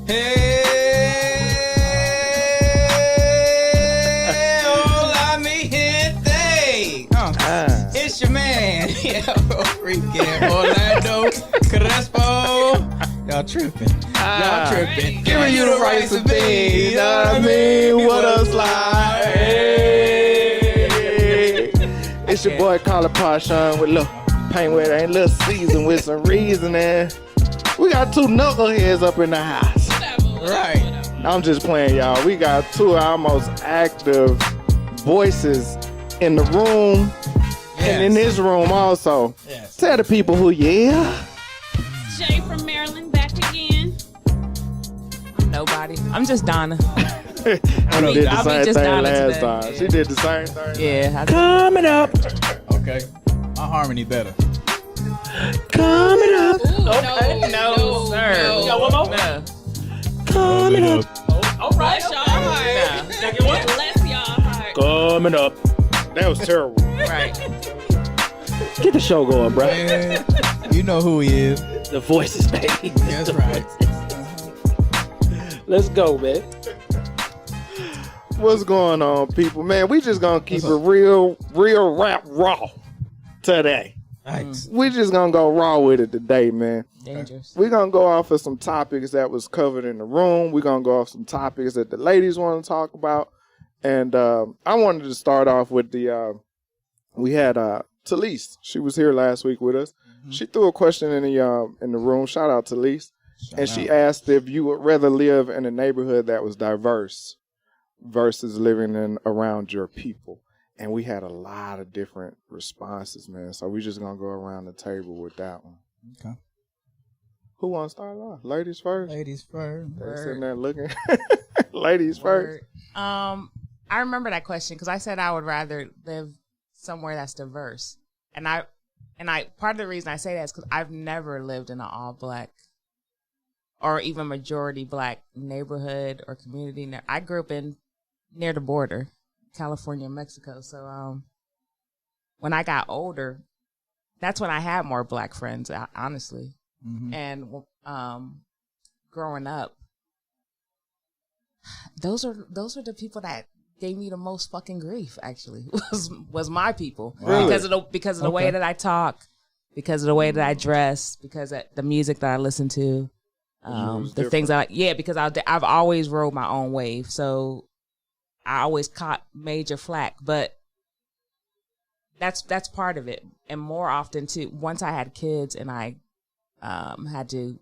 Hey, hola mi gente. It's your man, freaking Orlando Crespo. Y'all tripping. Y'all tripping. Giving you the rice and beans. You know what I mean? What a slide. Hey. It's your boy Carla Parshon with little paint with ain't little season with some reasoning. We got two knuckleheads up in the house. Right. I'm just playing, y'all. We got two of our most active voices in the room and in this room also. Yes. Tell the people who you are. Jay from Maryland back again. I'm nobody. I'm just Donna. She did the same just thing Donna last today. time. Yeah. She did the same thing. Yeah. Coming up. Okay. My harmony better. Coming up. Ooh, No, sir. no. You got one more? No. Coming up. All right. Bless y'all heart. Second one. Bless y'all heart. Coming up. That was terrible. Right. Get the show going, bro. Man, you know who he is. The voices, baby. That's right. Let's go, man. What's going on, people? Man, we just gonna keep it real rap raw today. Nice. We just gonna go raw with it today, man. Dangerous. We're gonna go off of some topics that was covered in the room. We're gonna go off some topics that the ladies want to talk about. And I wanted to start off with we had Talise. She was here last week with us. Mm-hmm. She threw a question in the room. Shout out to Talise. She asked if you would rather live in a neighborhood that was diverse versus living in around your people. And we had a lot of different responses, man. So we're just going to go around the table with that one. Okay. Who wants to start off? Ladies first? Ladies first. They're sitting there looking. Ladies first. I remember that question because I said I would rather live somewhere that's diverse. And I part of the reason I say that is because I've never lived in an all black or even majority black neighborhood or community. I grew up near the border, California and Mexico. So when I got older, that's when I had more black friends, honestly. Mm-hmm. And growing up, those are the people that gave me the most fucking grief. Actually, was my people. Wow. because of the way that I talk, because of the way that I dress, because of the music that I listen to, the things because I've always rode my own wave, so I always caught major flack, but that's part of it. And more often too, once I had kids and I had to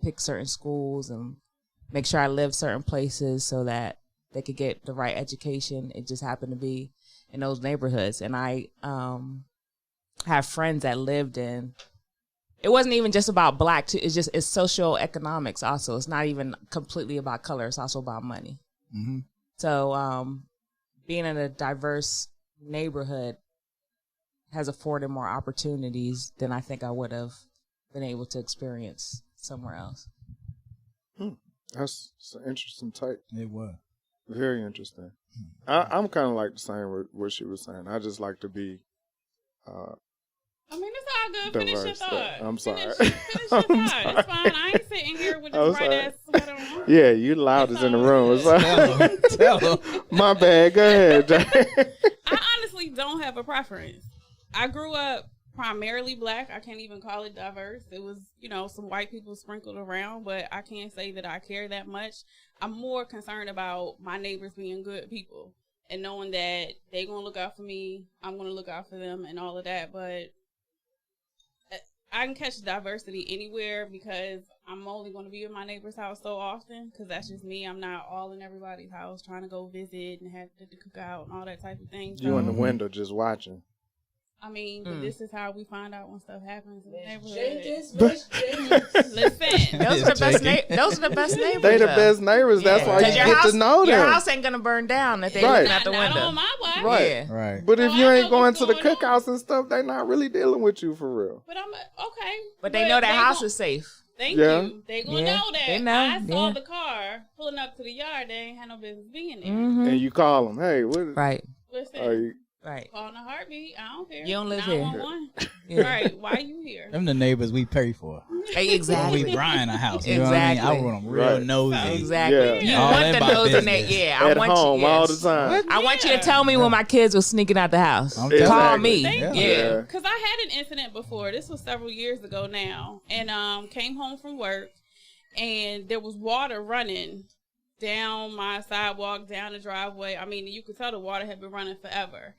pick certain schools and make sure I lived certain places so that they could get the right education. It just happened to be in those neighborhoods. And I have friends that lived in, it wasn't even just about black too. It's socioeconomics also. It's not even completely about color. It's also about money. Mm-hmm. So being in a diverse neighborhood has afforded more opportunities than I think I would have been able to experience somewhere else. That's an interesting take. It was. Very interesting. I'm kind of like the same with what she was saying. I just like to be I mean, it's all good. Finish your thought. I'm sorry. Finish your thought. It's fine. I ain't sitting here with this bright ass sweater on. Yeah, you loudest in the room. Tell them. My bad. Go ahead, Jay. I honestly don't have a preference. I grew up primarily black. I can't even call it diverse. It was, some white people sprinkled around, but I can't say that I care that much. I'm more concerned about my neighbors being good people and knowing that they're going to look out for me. I'm going to look out for them and all of that. But I can catch diversity anywhere because I'm only going to be in my neighbor's house so often because that's just me. I'm not all in everybody's house trying to go visit and have to cook out and all that type of thing. You in the window just watching. I mean, but this is how we find out when stuff happens in the neighborhood. Listen, those are the best neighbors. They the best neighbors. Yeah. That's why you get to know them. Your house ain't gonna burn down if they looking out the window. Not on my watch. Right. Yeah. Right. But if you ain't going to the cookouts and stuff, they not really dealing with you for real. But I'm okay. But they know that house is safe. Thank you. They gonna know that. They know. I saw the car pulling up to the yard. They ain't had no business being there. Mm-hmm. And you call them, hey, what? Right. Listen. Right. Call in a heartbeat. I don't care. You don't live here. 911. Yeah. Right. Why you here? Them the neighbors we pay for. Exactly. When we buying a house. You Exactly. know what I mean? I want them real nosy. Exactly. Yeah. You All want that the about nose in that. business. Yeah. I At want home you. all Yes. the time. I want you to tell me when my kids was sneaking out the house. I'm telling Call you. me. Thank Yeah. you. Because I had an incident before. This was several years ago now. And came home from work. And there was water running down my sidewalk, down the driveway. I mean, you could tell the water had been running forever.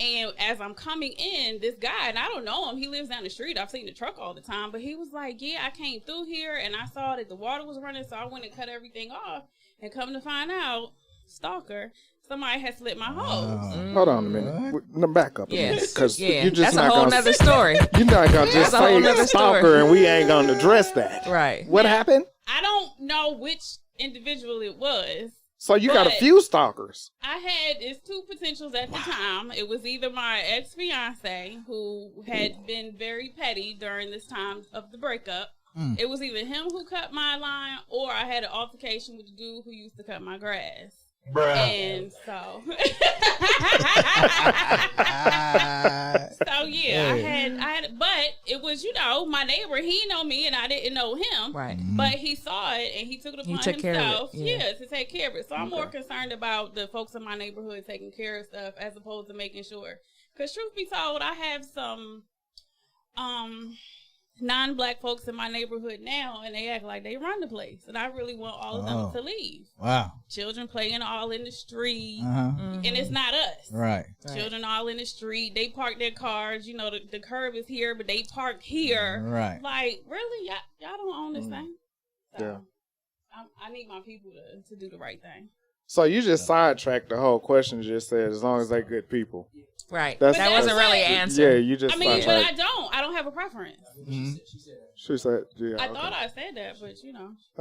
And as I'm coming in, this guy, and I don't know him, he lives down the street. I've seen the truck all the time. But he was like, yeah, I came through here and I saw that the water was running. So I went and cut everything off. And come to find out, stalker, somebody had slit my hose. Hold on a minute. Back up a minute. Yes. Because Yeah. you just That's a not whole gonna, nother story. you're not going to just That's a whole say nother stalker story. and we ain't going to address that. Right. What happened? I don't know which individual it was. So you got a But- few stalkers. I had it's two potentials at the time. It was either my ex-fiance, who had been very petty during this time of the breakup. It was either him who cut my line, or I had an altercation with the dude who used to cut my grass. Bruh. And so, I had, but it was, my neighbor. He know me, and I didn't know him. Right. But he saw it, and he took it upon took care of it, himself, yeah. to take care of it. So I'm more concerned about the folks in my neighborhood taking care of stuff as opposed to making sure. Because truth be told, I have some non-black folks in my neighborhood now, and they act like they run the place, and I really want all of them to leave. Wow. Children playing all in the street, Uh-huh. and it's not us. Right. Children all in the street. They park their cars. The curb is here, but they park here. Right. Like, really, y'all don't own this thing. So, Yeah. I need my people to do the right thing. So you just sidetracked the whole question. Just said as long as they good people. Right. That's- That wasn't really an answer. Yeah, you just. I mean, but sidetracked. I don't have a preference. She said, yeah. I okay. thought I said that, but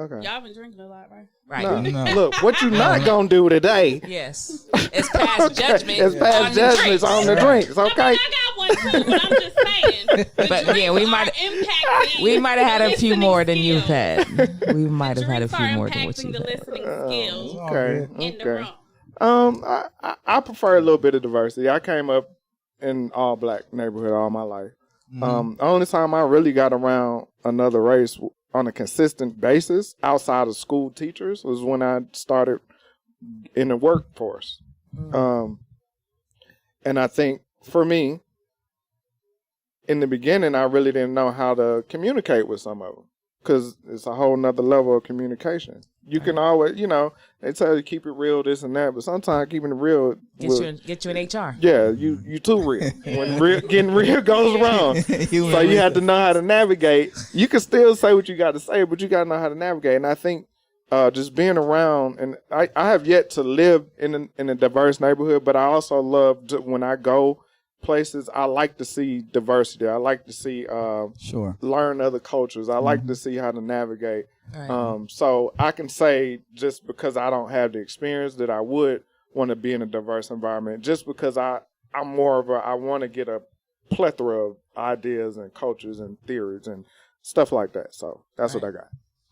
Okay. y'all been drinking a lot, right? Right. No. No. Look, what you not gonna do today? Yes. It's past judgment. It's past judgments on the drinks. I Okay. mean, I got one too, but I'm just saying. But yeah, we might have had a few more than you've had. We might have had a few more than what impacting you've the had. listening skills Okay. in the room. I prefer a little bit of diversity. I came up in all black neighborhood all my life. The only time I really got around another race on a consistent basis outside of school teachers was when I started in the workforce. And I think for me, in the beginning, I really didn't know how to communicate with some of them because it's a whole nother level of communication. You can always, they tell you keep it real, this and that, but sometimes keeping it real Get you in HR. Yeah, you too real. When getting real goes wrong, so you have to know how to navigate. You can still say what you got to say, but you got to know how to navigate. And I think just being around, and I have yet to live in a diverse neighborhood, but I also love when I go places. I like to see diversity. I like to see learn other cultures. I like to see how to navigate. Right. So I can say just because I don't have the experience that I would want to be in a diverse environment, just because I'm more of I want to get a plethora of ideas and cultures and theories and stuff like that. So that's what I got.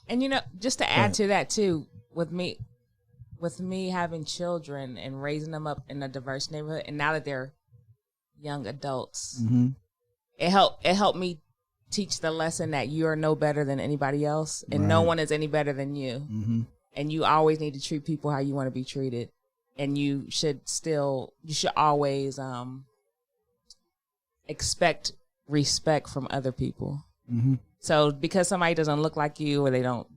And just to add to that too, with me having children and raising them up in a diverse neighborhood, and now that they're young adults, it helped me teach the lesson that you are no better than anybody else, and no one is any better than you. And you always need to treat people how you want to be treated, and you should always expect respect from other people. So because somebody doesn't look like you, or they don't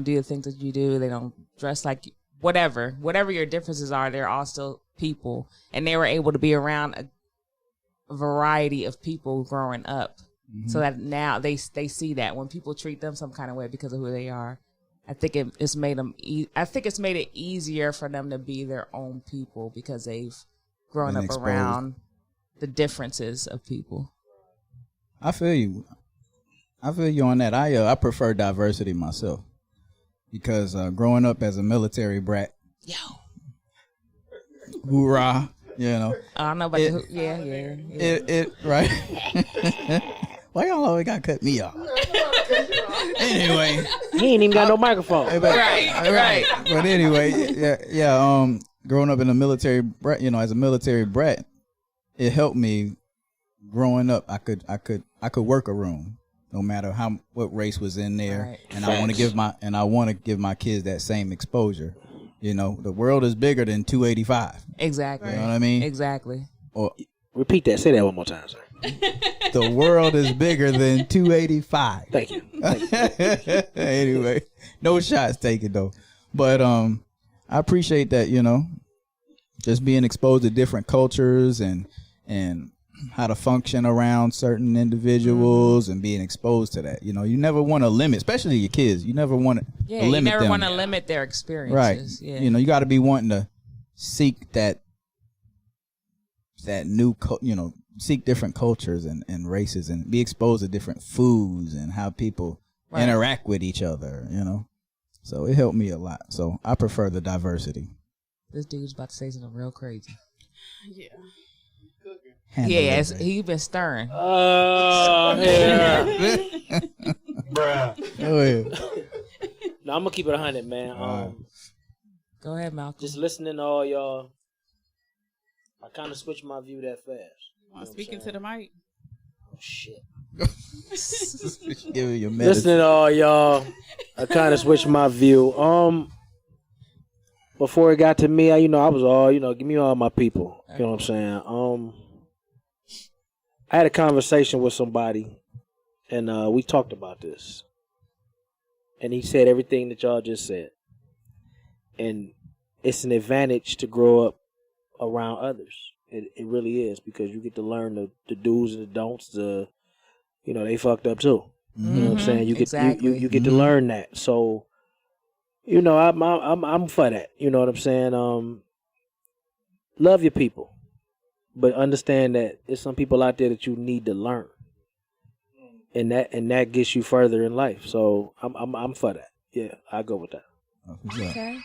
do the things that you do, they don't dress like you, whatever your differences are, they're all still people, and they were able to be around a variety of people growing up. So that now they see that when people treat them some kind of way because of who they are, I think it's made them. I think it's made it easier for them to be their own people because they've grown up around the differences of people. I feel you on that. I prefer diversity myself because growing up as a military brat, hoorah, I don't know about it right. Why y'all always gotta cut me off? Anyway, he ain't even got no microphone. Right. But anyway, growing up in a military brat, as a military brat, it helped me growing up. I could work a room no matter what race was in there, Right. and I want to give my kids that same exposure. You know, the world is bigger than 285. Exactly. You know what I mean? Exactly. Or Repeat that. Say that one more time, sir. the world is bigger than 285. Thank you. Anyway, no shots taken though. But I appreciate that, you know, just being exposed to different cultures and how to function around certain individuals and being exposed to that. You know, you never want to limit, especially your kids. You never want to limit them. You never want to limit their experiences. Right. Yeah. You know, you got to be wanting to seek that new, seek different cultures and races and be exposed to different foods and how people interact with each other, you know. So it helped me a lot. So I prefer the diversity. This dude's about to say something real crazy. Yeah. He been stirring. Oh, yeah. Bruh. Oh, yeah. No, I'm going to keep it 100, man. Go ahead, Malcolm. Just listening to all y'all, I kind of switched my view that fast. Speaking to the mic. Oh, shit. Give me your medicine. Listening to all y'all, I kind of switched my view. Before it got to me, I was all, give me all my people. You know what I'm saying? I had a conversation with somebody, and we talked about this. And he said everything that y'all just said. And it's an advantage to grow up around others. It really is, because you get to learn the do's and the don'ts. They fucked up too. Mm-hmm. You know what I'm saying? You get Exactly. you get to learn that. So, I'm for that. You know what I'm saying? Love your people, but understand that there's some people out there that you need to learn, and that gets you further in life. So I'm for that. Yeah, I go with that. Okay.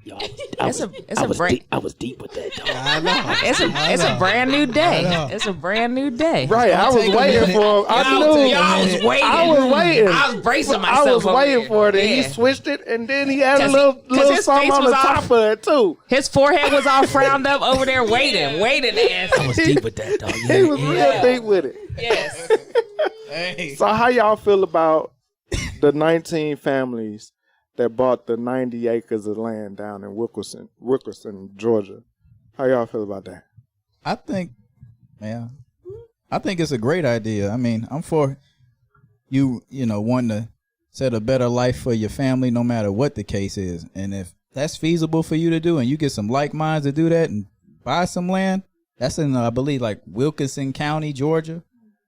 Yo, I was deep with that, dog. I know. It's a brand new day. It's a brand new day. Right, I was waiting for. I was waiting. I was bracing myself. I was waiting over for it, and there. he switched it, and then he had a 'Cause little his something face on was the all- top of it too. His forehead was all frowned up over there, waiting. I was deep with that, dog. He was real deep with it. Yes. Hey. So how y'all feel about the 19 families that bought the 90 acres of land down in Wilkerson, Georgia? How y'all feel about that? I think it's a great idea. I mean, I'm for you wanting to set a better life for your family no matter what the case is. And if that's feasible for you to do and you get some like minds to do that and buy some land, that's in, I believe, like Wilkinson County, Georgia.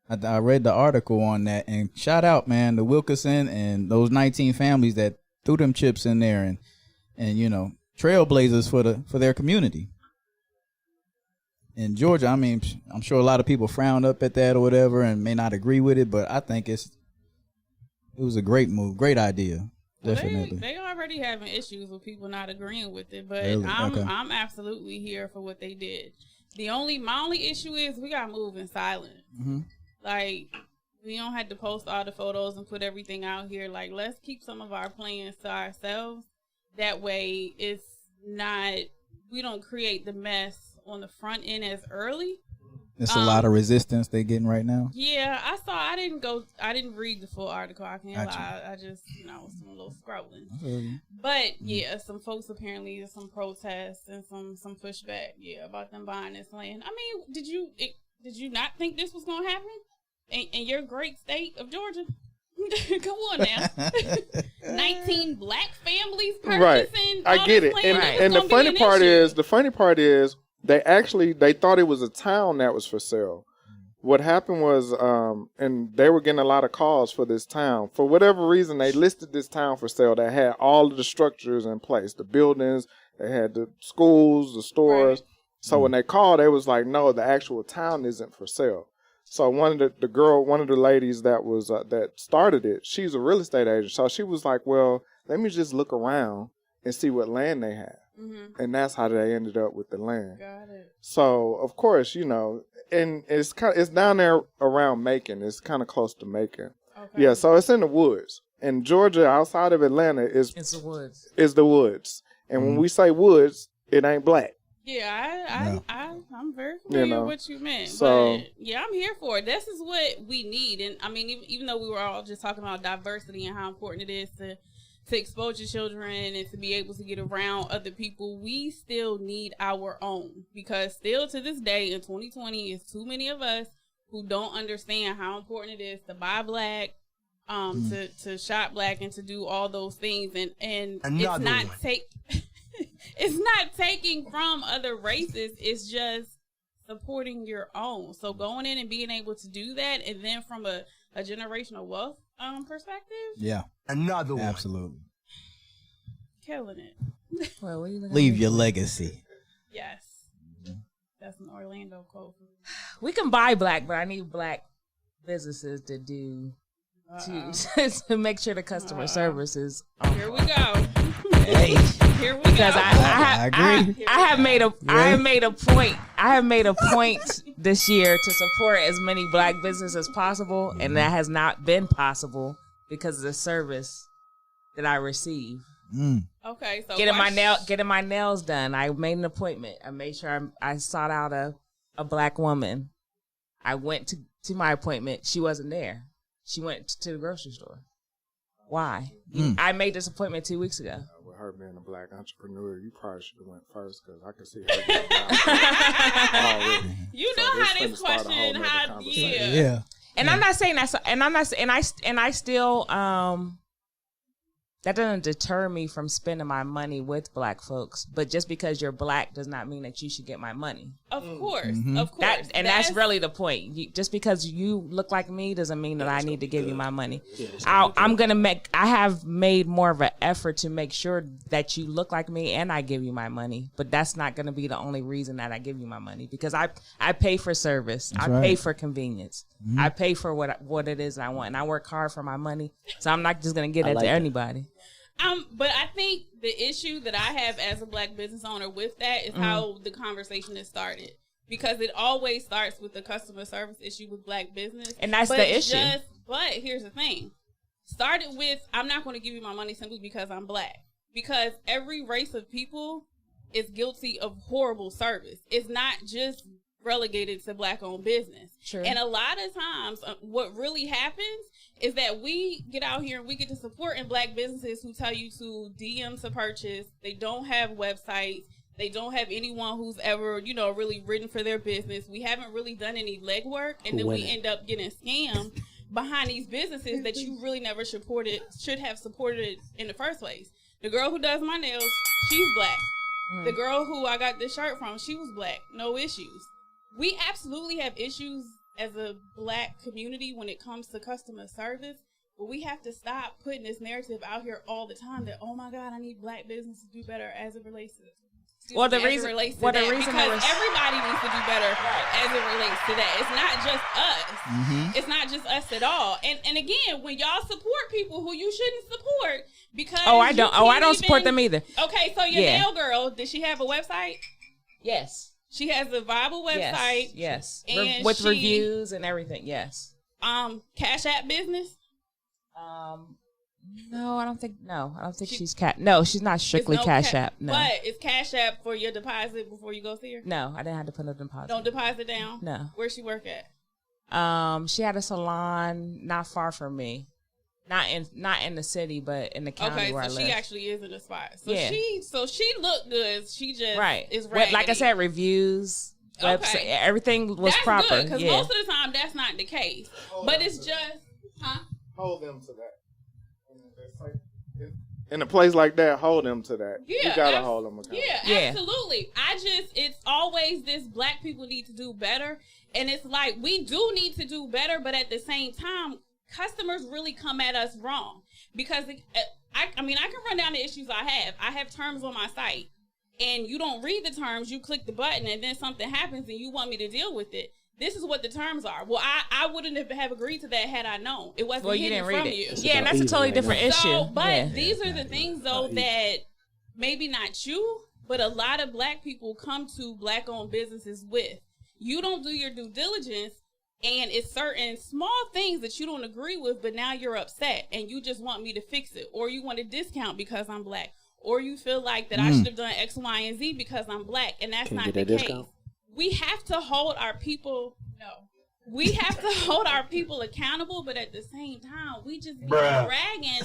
I read the article on that, and shout out, man, to Wilkinson and those 19 families that threw them chips in there and trailblazers for their community. In Georgia, I mean, I'm sure a lot of people frowned up at that or whatever and may not agree with it, but I think it was a great move, great idea. Definitely. They already having issues with people not agreeing with it, but Really? Okay. I'm absolutely here for what they did. My only issue is we got to move in silence. Mm-hmm. Like, we don't have to post all the photos and put everything out here. Like, let's keep some of our plans to ourselves. That way, we don't create the mess on the front end as early. It's a lot of resistance they're getting right now. Yeah, I didn't read the full article. I can't Gotcha. lie. I just, some little scrolling. But yeah, some folks apparently, some protests and some pushback. Yeah, about them buying this land. I mean, did you not think this was gonna happen in your great state of Georgia? Come on now. 19 black families purchasing. Right, I all get this it. land. And It's the gonna funny be an part issue. is they thought it was a town that was for sale. What happened was, and they were getting a lot of calls for this town. For whatever reason, they listed this town for sale that had all of the structures in place, the buildings, they had the schools, the stores. Right. So when they called, they was like, no, the actual town isn't for sale. So one of the ladies that was that started it, she's a real estate agent. So she was like, well, let me just look around and see what land they have. Mm-hmm. And that's how they ended up with the land. Got it. So of course, and it's down there around Macon. It's kind of close to Macon. Okay. Yeah, so it's in the woods. And Georgia, outside of Atlanta, It's the woods. is the woods. And when we say woods, it ain't black. Yeah, I'm very familiar with what you meant. So, but yeah, I'm here for it. This is what we need. And I mean, even though we were all just talking about diversity and how important it is to expose your children and to be able to get around other people, we still need our own. Because still to this day in 2020, is too many of us who don't understand how important it is to buy black, to shop black, and to do all those things. And it's not it's not taking from other races. It's just supporting your own. So going in and being able to do that, and then from a generational wealth perspective. Yeah. Another one. Absolutely. Killing it. Well, what are you looking Leave at? your legacy. Yes. That's an Orlando quote. We can buy black, but I need black businesses to do to make sure the customer service is on. Here we go. Hey. Here we go. Because I agree. I have made a point this year to support as many black businesses as possible, and that has not been possible because of the service that I receive. Okay, so getting my nails done. I made an appointment. I made sure I sought out a black woman. I went to my appointment. She wasn't there. She went to the grocery store. Why? I made this appointment 2 weeks ago. With her being a black entrepreneur, you probably should have went first because I could see her getting down already. You know how this question, Yeah. And I'm not saying that. And I still that doesn't deter me from spending my money with black folks. But just because you're black does not mean that you should get my money. Of course, of course. That's really the point. Just because you look like me doesn't mean that I need to give you my money. I have made more of an effort to make sure that you look like me and I give you my money. But that's not going to be the only reason that I give you my money, because I pay for service. I pay for convenience. I pay for what it is I want, and I work hard for my money. So I'm not just going to give that to anybody. But I think the issue that I have as a black business owner with that is how the conversation is started. Because it always starts with the customer service issue with black business. And that's the issue. But here's the thing. Started with, I'm not going to give you my money simply because I'm black. Because every race of people is guilty of horrible service. It's not just relegated to black-owned business. True. And a lot of times, what really happens is that we get out here and we get to supporting black businesses who tell you to DM to purchase. They don't have websites. They don't have anyone who's ever, really written for their business. We haven't really done any legwork, and then we end up getting scammed behind these businesses that you really never should have supported in the first place. The girl who does my nails, she's black. The girl who I got this shirt from, she was black. No issues. We absolutely have issues as a black community when it comes to customer service, but we have to stop putting this narrative out here all the time that, oh my God, I need black business to do better as it relates to Because everybody needs to do better as it relates to that. It's not just us. It's not just us at all. And again, when y'all support people who you shouldn't support, because I don't support them either. Okay, so your nail girl, did she have a website? Yes. She has a viable website. Yes. And with reviews and everything. Yes. Cash App business? No, I don't think she's No, she's not strictly Cash App. No. But is Cash App for your deposit before you go see her? No, I didn't have to put a deposit. Don't deposit down? No. Where she work at? She had a salon not far from me. Not in the city, but in the county where I live. Okay, so she actually is in the spot. So yeah. she looked good. She just is raggedy. Like I said, reviews, website, everything was proper. That's good, because most of the time that's not the case. But it's just, hold them to that. In a place like that, hold them to that. Yeah, you gotta hold them accountable. Yeah, absolutely. It's always this black people need to do better. And it's like, we do need to do better, but at the same time, customers really come at us wrong. Because, I can run down the issues I have. I have terms on my site, and you don't read the terms, you click the button, and then something happens, and you want me to deal with it. This is what the terms are. Well, I wouldn't have agreed to that had I known. It wasn't hidden from you. Yeah, and that's a totally different issue. But these are the things, though, that maybe not you, but a lot of black people come to black-owned businesses with. You don't do your due diligence, and it's certain small things that you don't agree with, but now you're upset, and you just want me to fix it, or you want a discount because I'm black, or you feel like that I should have done X, Y, and Z because I'm black, and that's not the case. We have to hold our people. We have to hold our people accountable, but at the same time, we just be dragging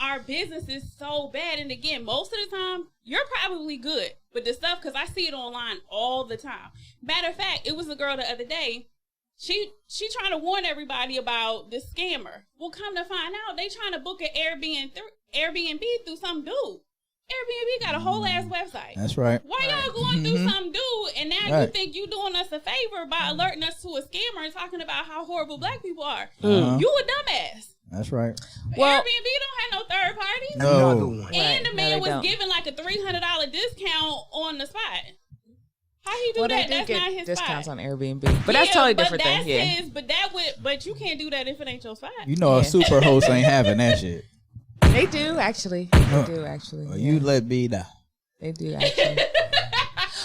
our businesses so bad. And again, most of the time, you're probably good, but the stuff, because I see it online all the time. Matter of fact, it was a girl the other day. She trying to warn everybody about this scammer. Well, come to find out, they trying to book an Airbnb through some dude. Airbnb got a whole ass website. That's right. Why y'all going through some dude and now you think you doing us a favor by alerting us to a scammer and talking about how horrible black people are? You a dumbass. That's right. Well, Airbnb don't have no third parties. No. And the man was giving like a $300 discount on the spot. How he do that? That's not his discounts spot. on Airbnb, but that's totally different thing. Yeah, his. But you can't do that if it ain't your spot. You know, a super host ain't having that shit. They do actually. They do actually. Well, you let me know. They do actually.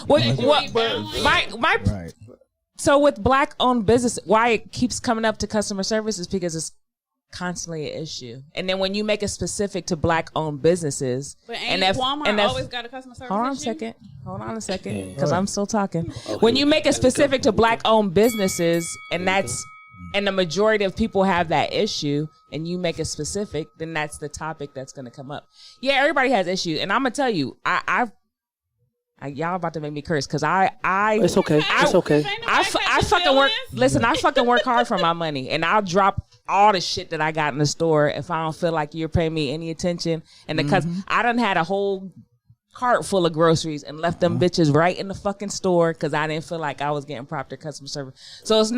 My right. So with black-owned business, why it keeps coming up to customer service is because it's constantly an issue. And then when you make it specific to black-owned businesses, but ain't Walmart always got a customer service issue? Hold on a second, because I'm still talking. Okay. When you make it specific to black-owned businesses, and the majority of people have that issue, and you make it specific, then that's the topic that's going to come up. Yeah, everybody has issues, and I'm gonna tell you, y'all about to make me curse because it's okay. It's okay. I fucking work. Listen, I fucking work hard for my money, and I'll drop all the shit that I got in the store if I don't feel like you're paying me any attention. And because I done had a whole cart full of groceries and left them bitches right in the fucking store because I didn't feel like I was getting proper customer service. So it's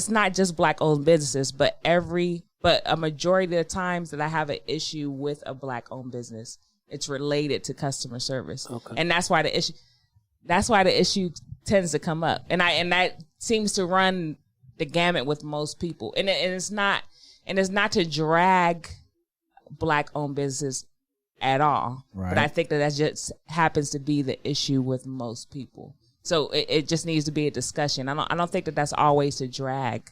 not just black-owned businesses, but a majority of the times that I have an issue with a black-owned business, it's related to customer service. Okay. And that's why the issue tends to come up. And that seems to run the gamut with most people. And it's not to drag black-owned businesses at all. Right. But I think that just happens to be the issue with most people. So it just needs to be a discussion. I don't think that that's always to drag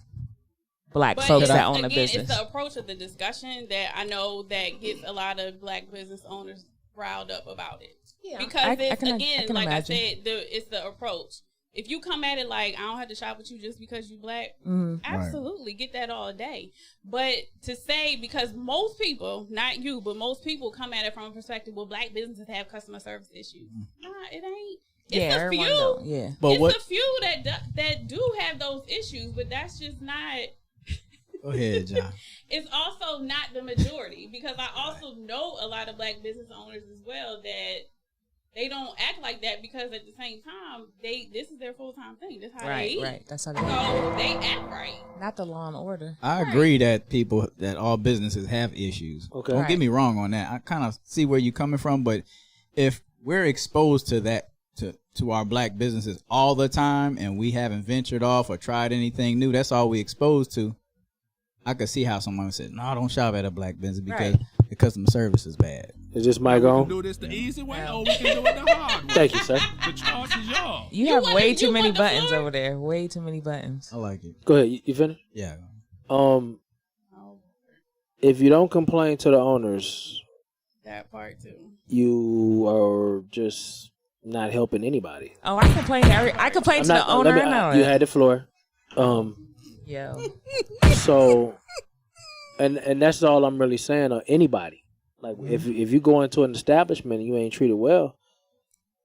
black folks that own a business. It's the approach of the discussion that I know that gets a lot of black business owners riled up about it. Yeah, because I can imagine. I said, it's the approach. If you come at it like, I don't have to shop with you just because you black, absolutely, get that all day. But to say, because most people, not you, but most people come at it from a perspective, well, black businesses have customer service issues. Nah, it ain't. It's a few. Yeah. But it's a few that do have those issues, but that's just not. Go ahead, John. It's also not the majority, because I also know a lot of black business owners as well that they don't act like that, because at the same time, this is their full-time thing. That's how they eat. Right. That's how they So they act right. Not the law and order. I agree that all businesses have issues. Okay. Don't get me wrong on that. I kind of see where you're coming from, but if we're exposed to that, to our black businesses all the time, and we haven't ventured off or tried anything new, that's all we exposed to. I could see how someone said, "No, don't shop at a black business because the customer service is bad." Is this mic on? We can do this the easy way, or we can do it the hard way. Thank you, sir. The choice is yours. You have way too many buttons over there. Way too many buttons. I like it. Go ahead. You finished? Yeah. If you don't complain to the owners, that part too, you are just not helping anybody. Oh, I complain to the owner. You had the floor. Yo. So, and that's all I'm really saying. Or anybody, like if you go into an establishment and you ain't treated well,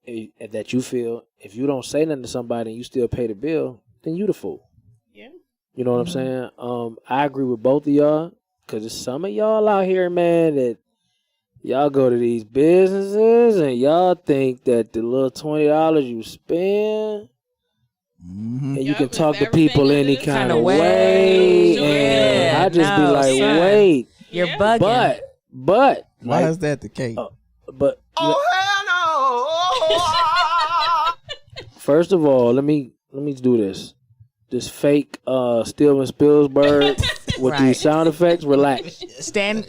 that you feel, if you don't say nothing to somebody and you still pay the bill, then you the fool. Yeah. You know what I'm saying? I agree with both of y'all, because there's some of y'all out here, man, that y'all go to these businesses and y'all think that the little $20 you spend. And you can talk to people any kind of way. And I just be like, wait. You're bugging. But. Why is that the case? First of all, let me do this. This fake Steven Spielberg with these sound effects. Relax. Stanley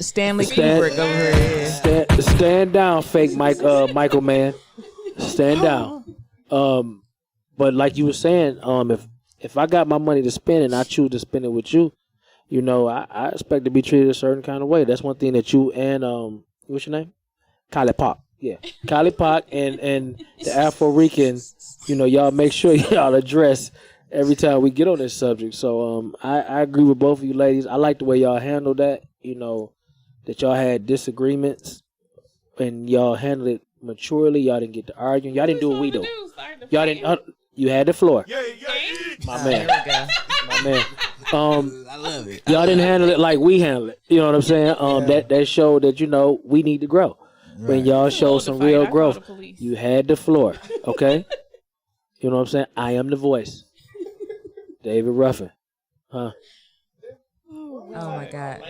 Kubrick over here. Stand down, fake Michael man. Stand down. But like you were saying, if I got my money to spend and I choose to spend it with you, you know, I expect to be treated a certain kind of way. That's one thing that you and what's your name? Kylie Pop. Yeah, Kylie Park and the Afro Rican. You know, y'all make sure y'all address every time we get on this subject. So I agree with both of you ladies. I like the way y'all handled that. You know, that y'all had disagreements and y'all handled it maturely. Y'all didn't get to arguing. Y'all didn't do what we do. Y'all didn't. You had the floor. My man. My man. I love it. Y'all didn't handle it like we handle it. You know what I'm saying? That showed that, you know, we need to grow. Right. When y'all show some real growth, you had the floor. Okay? You know what I'm saying? I am the voice. David Ruffin. Huh? Oh my God.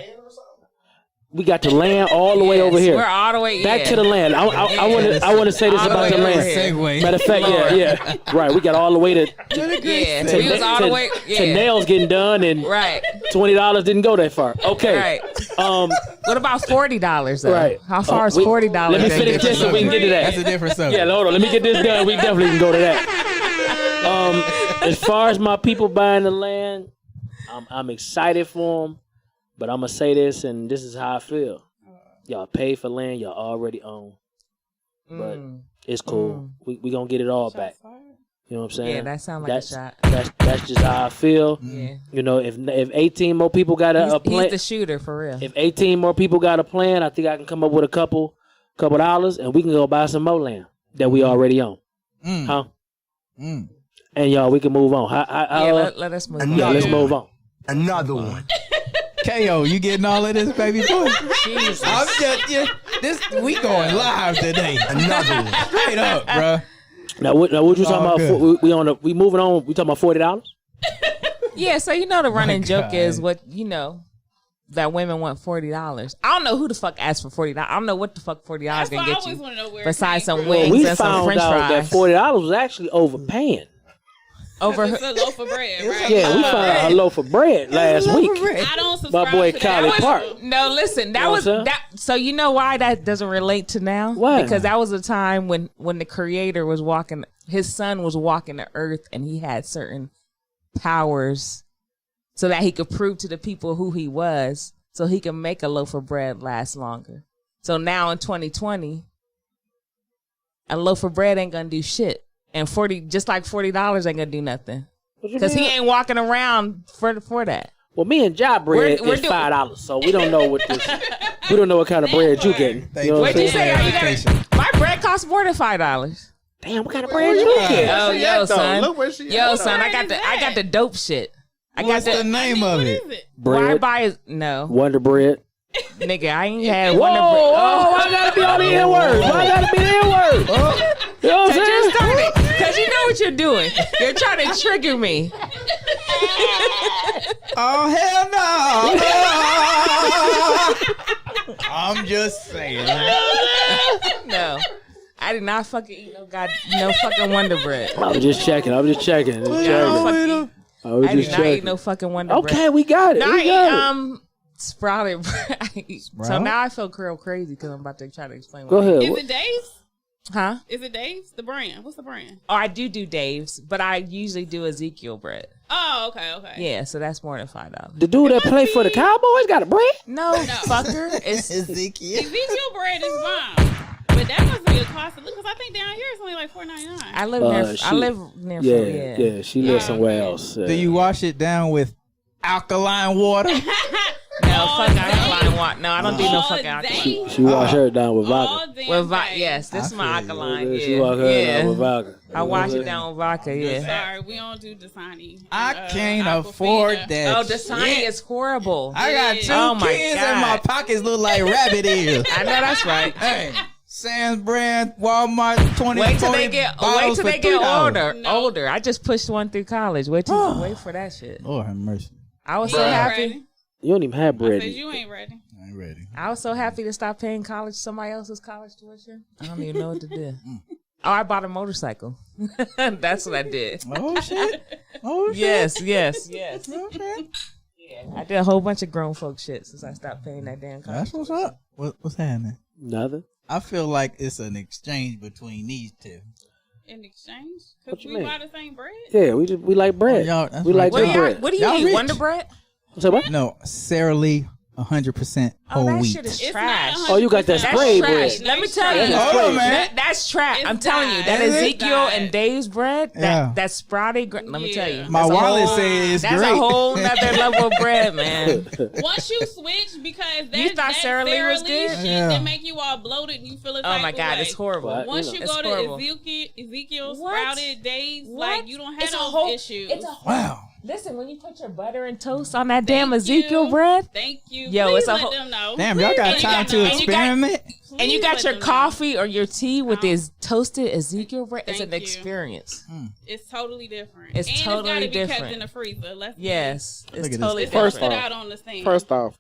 We got to land all the way over here. We're all the way back to the land. I want to say this about the land. Matter of fact, yeah. Right. We got all the way to we was all the way to nails getting done, and $20 didn't go that far. Okay. Right. What about $40 though? Right. How far is $40? Let me finish this so we can get to that. That's a different subject. Yeah, hold on. Let me get this done. We definitely can go to that. As far as my people buying the land, I'm excited for them. But I'm going to say this, and this is how I feel. Y'all pay for land y'all already own. But it's cool. We going to get it all back. You know what I'm saying? Yeah, that sounds like a shot. That's just how I feel. Yeah. You know, if 18 more people got a plan. He's the shooter, for real. If 18 more people got a plan, I think I can come up with a couple dollars, and we can go buy some more land that we already own. Huh? And y'all, we can move on. Let us move on. Yeah, let's move on. Another one. KO, you getting all of this, baby boy? Jesus. I'm just, we going live today. Another one. Straight up, bro. Now what you talking about? We moving on. We talking about $40? Yeah, so you know the running joke is that women want $40. I don't know who the fuck asked for $40. I don't know what the fuck $40 gonna get you. Besides some wings and some French fries. We found out that $40 was actually overpaying. It's a loaf of bread, right? Yeah, we found out a loaf of bread last week. I don't subscribe My boy to Kylie that. Park. No, listen, that was that. So you know why that doesn't relate to now? Why? Because that was a time when the Creator was walking, his son was walking the earth, and he had certain powers, so that he could prove to the people who he was, so he could make a loaf of bread last longer. So now in 2020, a loaf of bread ain't gonna do shit. And $40 ain't gonna do nothing because he ain't walking around for that. Well, me and Jai bread is $5, so we don't know what this. We don't know what kind of bread you getting. What'd you say? My bread costs more than $5. Damn, what kind of bread you get? Oh, yo, son. Yo, son, I got the dope shit. What's the name of it? Bread. No Wonder Bread. Nigga, I ain't had Wonder Bread. Oh, I gotta be all the N words. I gotta be the N words. You know what I'm saying? Just start it. Because you know what you're doing. You're trying to trigger me. Oh, hell no. I'm just saying. No. I did not fucking eat no fucking Wonder Bread. I was just checking. I did not eat no fucking Wonder Bread. Okay, we got it. We got it. Sprouted bread. So now I feel real crazy because I'm about to try to explain. Go ahead. Is it Dave's? Huh? Is it Dave's? The brand? What's the brand? Oh, I do Dave's, but I usually do Ezekiel bread. Oh, okay. Yeah, so that's more than $5. The dude that play for the Cowboys got a bread? No, fucker. It's Ezekiel. Ezekiel bread is bomb. But that must be a cost because I think down here it's only like $4.99. I live near. Yeah, she lives somewhere else. Do you wash it down with alkaline water? No, fuck alkaline water. No, I don't do no fucking alkaline. She wash her down with vodka. With vodka, yes. This is my alkaline. She wash her down with vodka. I wash it down with vodka, yeah. Sorry, we don't do Dasani. I can't afford that. Oh, Dasani is horrible. I got two kids and my pockets look like rabbit ears. I know that's right. Hey. Sam's brand, Walmart, 20, Wait till they get older. No. Older. I just pushed one through college. Wait for that shit. Lord have mercy. I was so happy. You don't even have bread. You ain't ready. I ain't ready. I was so happy to stop paying somebody else's college tuition. I don't even know what to do. Oh, I bought a motorcycle. That's what I did. Oh shit. Oh shit. Yes. Okay. Yeah, I did a whole bunch of grown folk shit since I stopped paying that damn college. That's what's up. What's happening? Nothing. I feel like it's an exchange between these two. In exchange? Because we buy the same bread? Yeah, we like bread. Oh, we like good bread. What do you eat? Rich. Wonder Bread? Say what? No, Sara Lee 100% Oh, whole that wheat. shit is It's trash. not Oh, you got that 100% spray Trash. bread. Let me tell you. Hold on, man. That's trash. It's I'm telling you. That dyed. Ezekiel It's and dyed. Dave's bread, Yeah. that sprouted, let me tell you. My that's a wallet whole- says it's That's great. a whole nother level of bread, man. Once you switch, because You that, thought that Sara Lee was good? shit Yeah. that make you all bloated and you feel a Oh type my of God, way. it's horrible. Well, Once you It's go horrible. to Ezekiel What? sprouted days, like you don't have It's a those whole issues. It's a whole. Wow. Listen, when you put your butter and toast on that damn Thank Ezekiel you. bread, Thank you. Yo, Please it's a let whole- them know. Damn, y'all got Please time let to them know. experiment? and you Please got let your them know. coffee or your tea with Oh. this toasted Ezekiel bread, it's Thank an you. experience. It's totally different. It's and totally it's gotta be kept different. in the freezer. Let's Yes, Look it's at this. totally First different. put off- out on the stand. First off,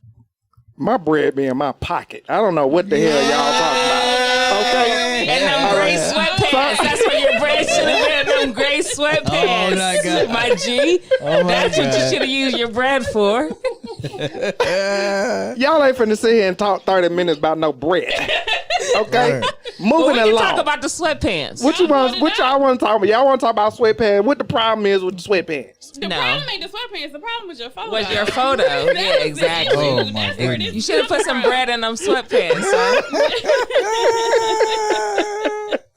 my bread be in my pocket. I don't know what the hell y'all talking about. Okay. And them gray sweatpants. That's what your bread should have been. Them gray sweatpants. Oh, my God. My G. Oh, my That's what you God. should have used your bread for. Y'all ain't finna sit here and talk 30 minutes about no bread. Okay? Word. But Moving we can along. talk about the sweatpants. What y'all want to talk about? Y'all want to talk about sweatpants? What the problem is with the sweatpants? The No. problem ain't the sweatpants. The problem was your photo. Was your photo. That Yeah, is the exactly. issue. Oh, my That's where goodness. this You should have put comes some from. bread in them sweatpants, son.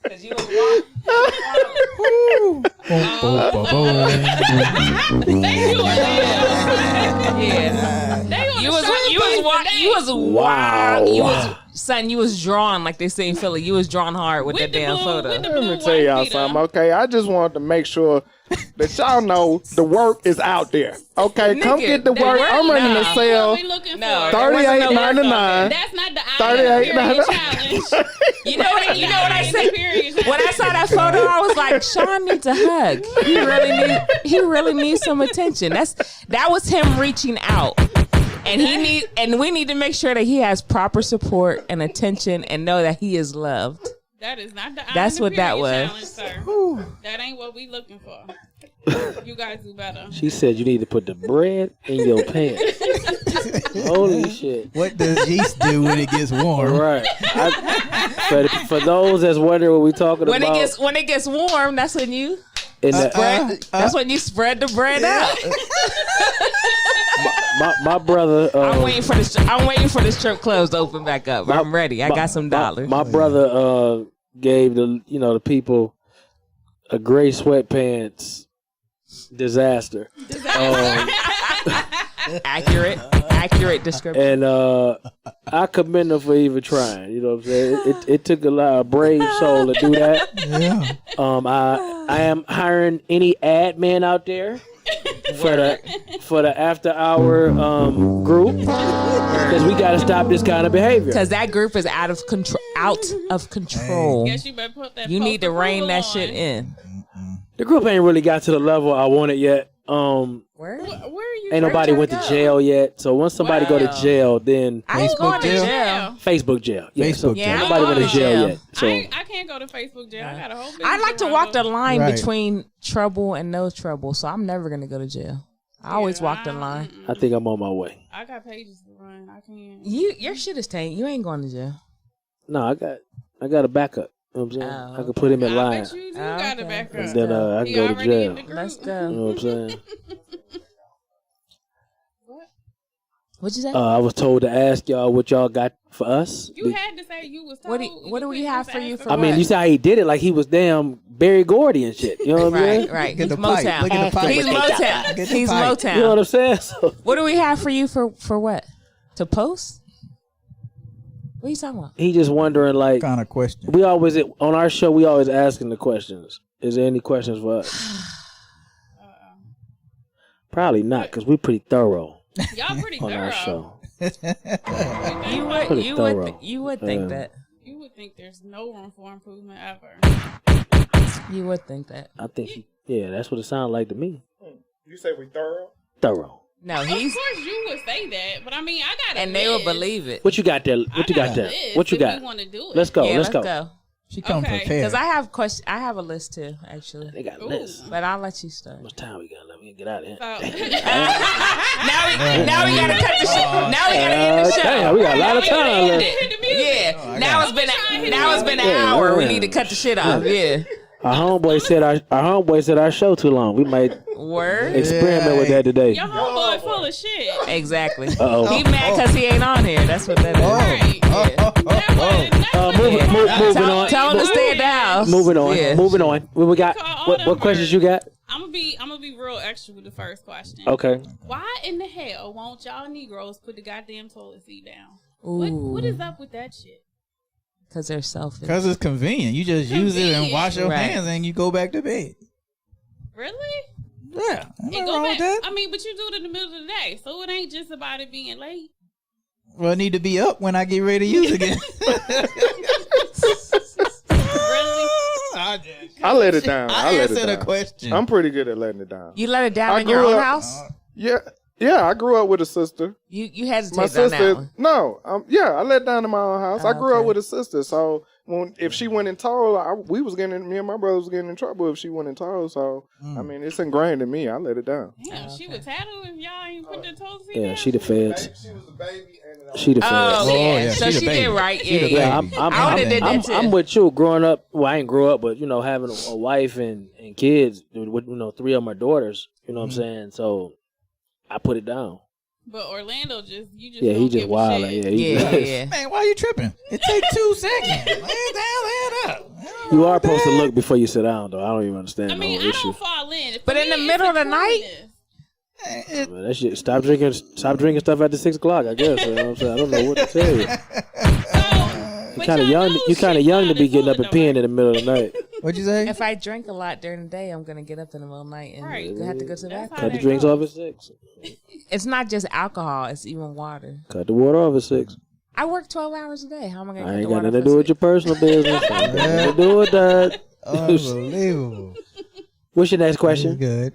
'Cause you was yeah. You was wild. You was son. You was drawn like they say in Philly. You was drawn hard with that damn photo. Let me tell y'all something, okay? I just wanted to make sure that y'all know the work is out there. Okay, come Nigga, get the the work. work- I'm running the nah. sale. What we looking No, for? there wasn't no work on $38.99. That's not the $38.99. period challenge. You know what I said? Period When I saw that photo, I was like, Sean needs a hug. He really needs some attention. That was him reaching out. And we need to make sure that he has proper support and attention and know that he is loved. That is not the That's what that was. challenge, sir. That ain't what we looking for. You guys do better. She said you need to put the bread in your pants. Holy shit. What does yeast do when it gets warm? Right. For those that's wondering what we talking When about. it gets warm, that's when you in the, that's when you spread the bread out. my brother. I'm waiting for the strip clubs to open back up. I'm ready. I got some dollars. My brother gave the people a gray sweatpants disaster. Accurate description. And I commend him for even trying. You know what I'm saying? It took a brave soul to do that. Yeah. I am hiring any admin out there for the after hour group because we got to stop this kind of behavior. Because that group is out of control. Guess you better put that. You need to rein that post shit approval in. The group ain't really got to the level I want it yet. Where? on. Where are you? Ain't nobody went to jail yet. So once somebody go to jail, then I ain't going to jail? jail. Facebook jail. Yeah, so Facebook jail. nobody went to jail yet. So I can't go to Facebook jail. I got a whole. I like to walk the line Right. between trouble and no trouble, so I'm never going to go to jail. I always walk the line. I think I'm on my way. I got pages to run. I can't. Your shit is taint. You ain't going to jail. No, I got a backup. You know what I'm saying? Oh, I could put him in I line. bet you do got a Okay. backup. And then I can He go to already in jail. the group. Let's You go. know what I'm saying? What'd you say? I was told to ask y'all what y'all got for us. You had to say you was told. What do we couldn't have just for you ask for I mean, what? you see how he did it like he was damn Barry Gordy and shit. You know what I'm saying? Right. Look He's at the pipe. Motown. Look at the pipe. He's Look at Motown. the He's pipe. You know what Motown. I'm saying? So, What do we have for you for what? To post? What are you talking about? he just wondering like Kind of question. we always on our show we always asking the questions. Is there any questions for us? Probably not because we're pretty thorough Y'all pretty on our thorough. show. You would think that. You would think there's no room for improvement ever. You would think that. I think that's what it sounded like to me. You say we thorough? Thorough. No, Of he's course you would say that, but I mean, I got. and they will believe it. What you got there? I What you got a there? list What you if got? we want to do it. Let's go. Yeah, Let's let's go. go. She come Okay. prepared. Because I have a list too, actually. They got Ooh. lists. But I'll let you start. How much time we got? Let me get out of here. Now we gotta cut the shit. Now we gotta end the show. Damn, we got a lot of time End left. it. Yeah. Now it's been an hour. We need to cut the shit off. Yeah. Our homeboy said our show too long. We might Word. Experiment with that today. Your homeboy full of shit. Exactly. Uh-oh. He mad because he ain't on here. That's what that is. Right. Moving on. Tell him to stay at the house. Moving on. Yeah. Moving on. What we got? What questions you got? I'm gonna be real extra with the first question. Okay. Why in the hell won't y'all Negroes put the goddamn toilet seat down? Ooh. What is up with that shit? Because they're selfish. Because it's convenient. You just use it and wash your Right. hands and you go back to bed. Really? Yeah. And Nothing go wrong back. with that. I mean, but you do it in the middle of the day, so it ain't just about it being late. Well, I need to be up when I get ready to use it again. Really? I let it down. I let it answered a down. question. I'm pretty good at letting it down. You let it down I in your grew own up- house? Yeah, I grew up with a sister. You My hesitate on that sister, one. no, I let down in my own house. I grew up Okay. with a sister, so if she went and told, me and my brother was getting in trouble if she went and told. So I mean, it's ingrained in me. I let it down. Damn, she would tattle if y'all ain't put the toilet seat Yeah, down. she the feds. She was the baby, and She the feds. Oh, yeah. yeah, So she the she baby. did right. She the Yeah. baby. I would've did that too. I'm with you. Growing up, well, I ain't grew up, but having a wife and kids with 3 of my daughters. You know what I'm saying? So I put it down. But Orlando you just Yeah, don't he just give a wild. shit. Like, he Yeah, just- yeah. Man, why you tripping? It takes 2 seconds. Lay it down, lay it up. You are supposed to look before you sit down, though. I don't even understand I the mean, whole I issue. don't fall in. For But in me, the it's middle of the night? cleanliness. Man, that shit. Stop drinking stuff after 6 o'clock. I guess. You know what I'm saying? I don't know what to tell you. So, You kind of young. You kind of young to be getting up and peeing in the middle of the night. What'd you say? If I drink a lot during the day, I'm going to get up in the middle of the night and Right. have to go to the That's bathroom. how Cut the that drinks goes. off at 6. It's not just alcohol. It's even water. Cut the water off at 6. I work 12 hours a day. How am I going to I cut ain't the got water nothing to for do with six? your personal business. I ain't got nothing to do with that. Unbelievable. What's your next That's question? good.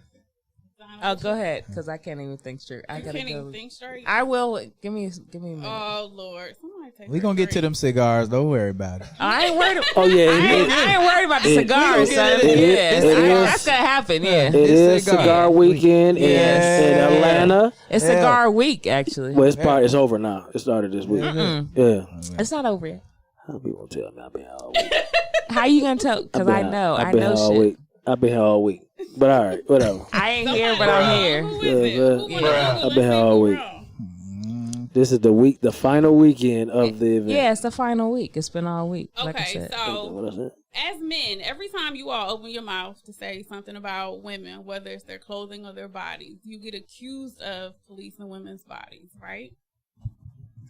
Oh, go ahead, because I can't even think straight. I You gotta can't go. even think straight. I will. Give me a minute. Oh Lord, somebody take. We gonna get to them cigars. Don't worry about it. I ain't worried. Oh yeah, I ain't worried about the cigars, we son. gonna get it. Yeah, It is. that's gonna happen. Yeah, it is cigar. cigar weekend in Yes. Atlanta. it's cigar week actually. Well, it's over now. It started this week. Yeah. It's not over yet. How people gonna tell me I've been here all week? How you gonna tell? Because I know all shit. week. I've been here all week. But all right, whatever. I ain't here, but I'm here. Who Yeah, is it? man. Who Yeah. wanna Google I've been here and all see week. who wrong? This is the final weekend of the event. Yeah, it's the final week. It's been all week. Like I Okay, said. so What I said? as men, every time you all open your mouth to say something about women, whether it's their clothing or their bodies, you get accused of policing women's bodies, right?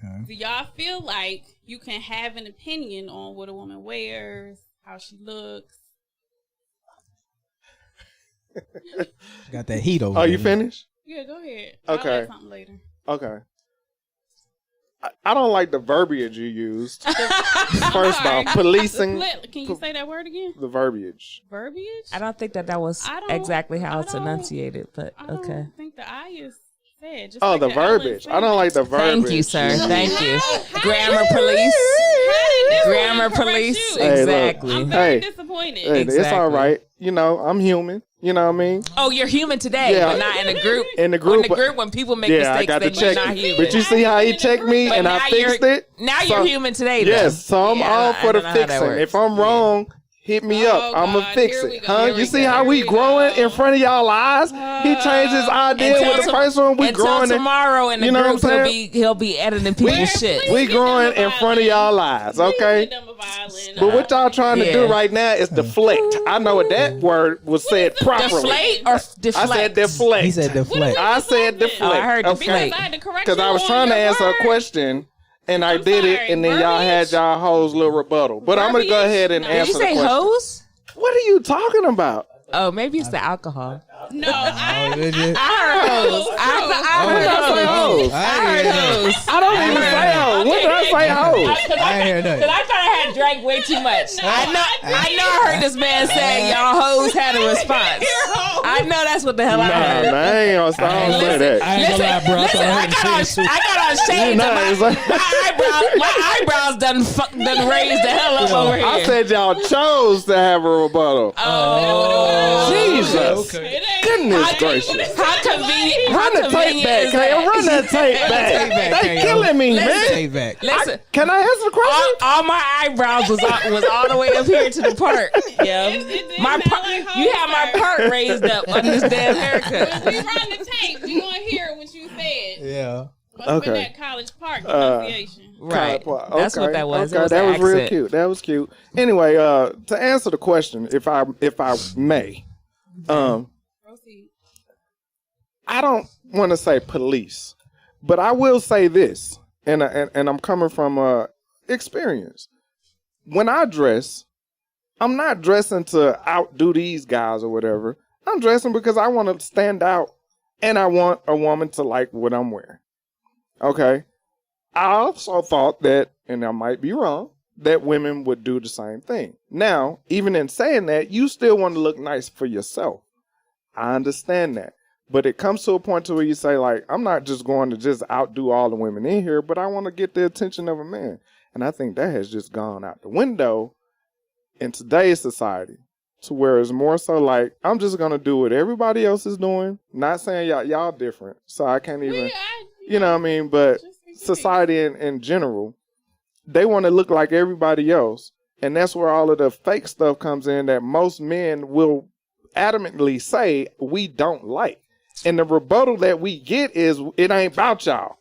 Okay. Do y'all feel like you can have an opinion on what a woman wears, how she looks? Got that heat over. Oh, you there. finished? Yeah, go ahead. Okay. I'll add something later. Okay. I don't like the verbiage you used. First of all, policing Can you say that word again? the verbiage. Verbiage? I don't think that was I don't- exactly how I it's don't- enunciated, but I don't okay. think the I is said. Just Oh, like the the L is verbiage. said. I don't like the verbiage. Thank you, sir. used. Thank you. How Grammar did- police. How did this Grammar one correct police. you? Hey, look. Exactly. I'm very Hey. disappointed. Hey, it's Exactly. all right. You know, I'm human. You know what I mean? Oh, you're human today, Yeah. but not in a group. In the group, when people make yeah, I mistakes, got to then you're check. not human. But you see how he checked me But and I now fixed you're- it? Now So- you're human today, though. Yes, so I'm Yeah, all I for the don't know how that fixing. works. If I'm wrong, hit me Oh, up. I'm going to God, fix here we it. go, Huh? here You we see go, how here we we growing go. in front of y'all eyes? He changed his idea Until with the to- first one. We Until growing in tomorrow in the you know group, what I'm saying? he'll be editing people's shit. We growing in front of y'all eyes, okay? But what y'all trying to do Yeah. right now is deflect. I know what that word was said properly. Deflate or deflect? I said deflect. He said deflect. I said deflect. Oh, I heard deflate. Because I was trying to answer a question and I I'm did it, sorry, and then y'all had verbiage? y'all hoes little rebuttal. But I'm gonna go Verbiage? ahead and No. Did answer you the say question. hose? What are you talking about? Oh, maybe it's the alcohol. No, I Did you? I heard hose. I heard say hose. hose? I heard hose. I don't even say hoes. When did I say hoes? I ain't hear Cause nothing. I thought I had drank way too much. I know I heard this man say y'all hoes had a response. I know that's what the hell I Nah, heard. man, I ain't gonna say that. I ain't gonna lie, bro. I thought I heard the shit. I got on shades. Nah, and it's like- my eyebrows done raised the hell up over here. I said y'all chose to have a rebuttal. Oh, Jesus. Okay. It ain't Goodness gracious. How convenient. Run the tape back, Kale. Run that tape back. They killing me, man. Take back. Listen, Can I answer the question? all my eyebrows was all the way up here to the part. Yeah, you had my part raised up on this damn haircut. When we run the tape, you gonna hear what you said. Yeah. Must been that College Park pronunciation. Right. Okay. That's what that was. Okay, It was that an was real accent. cute. That was cute. Anyway, to answer the question, if I may, Proceed. I don't want to say police, but I will say this, and I'm coming from experience. When I dress, I'm not dressing to outdo these guys or whatever. I'm dressing because I want to stand out, and I want a woman to like what I'm wearing. Okay. I also thought that, and I might be wrong, that women would do the same thing. Now, even in saying that, you still want to look nice for yourself. I understand that. But it comes to a point to where you say, like, I'm not just going to just outdo all the women in here, but I want to get the attention of a man. And I think that has just gone out the window in today's society, to where it's more so like, I'm just going to do what everybody else is doing. Not saying y'all different, so I can't even, you know what I mean? But society in general, they want to look like everybody else. And that's where all of the fake stuff comes in that most men will adamantly say we don't like. And the rebuttal that we get is, it ain't about y'all.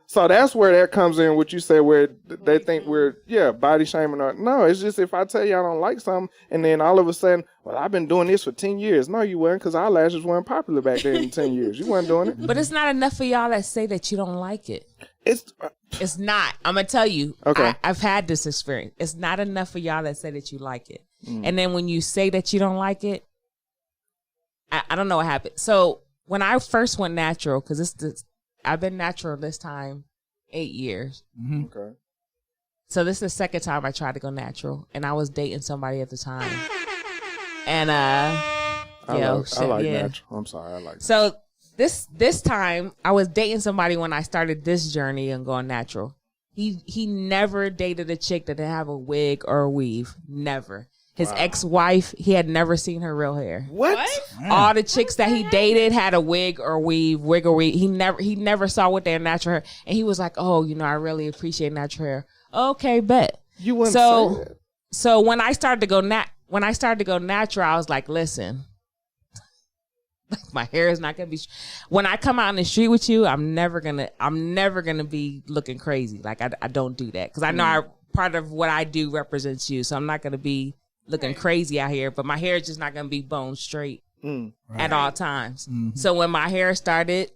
So that's where that comes in, what you say, where they think we're, body shaming. Or, no, it's just if I tell you I don't like something, and then all of a sudden, well, I've been doing this for 10 years. No, you weren't, because eyelashes weren't popular back then in 10 years. You weren't doing it. But it's not enough for y'all that say that you don't like it. It's not. I'm going to tell you. Okay. I've had this experience. It's not enough for y'all that say that you like it. And then when you say that you don't like it, I don't know what happened. So when I first went natural, because I've been natural this time 8 years. Mm-hmm. Okay. So this is the second time I tried to go natural, and I was dating somebody at the time. And I like yeah. natural. I'm sorry, I like So this time I was dating somebody when I started this journey and going natural. He never dated a chick that didn't have a wig or a weave. Never. His ex-wife, he had never seen her real hair. What? All the chicks that he dated had a wig or weave. He never saw what their natural hair. And he was like, oh, I really appreciate natural hair. Okay, bet. You wouldn't say that. So when I started to go natural, I was like, listen, my hair is not gonna be. When I come out in the street with you, I'm never gonna be looking crazy. Like I don't do that, because I know part of what I do represents you. So I'm not gonna be looking crazy out here. But my hair is just not gonna be bone straight at all times. Mm-hmm. So when my hair started,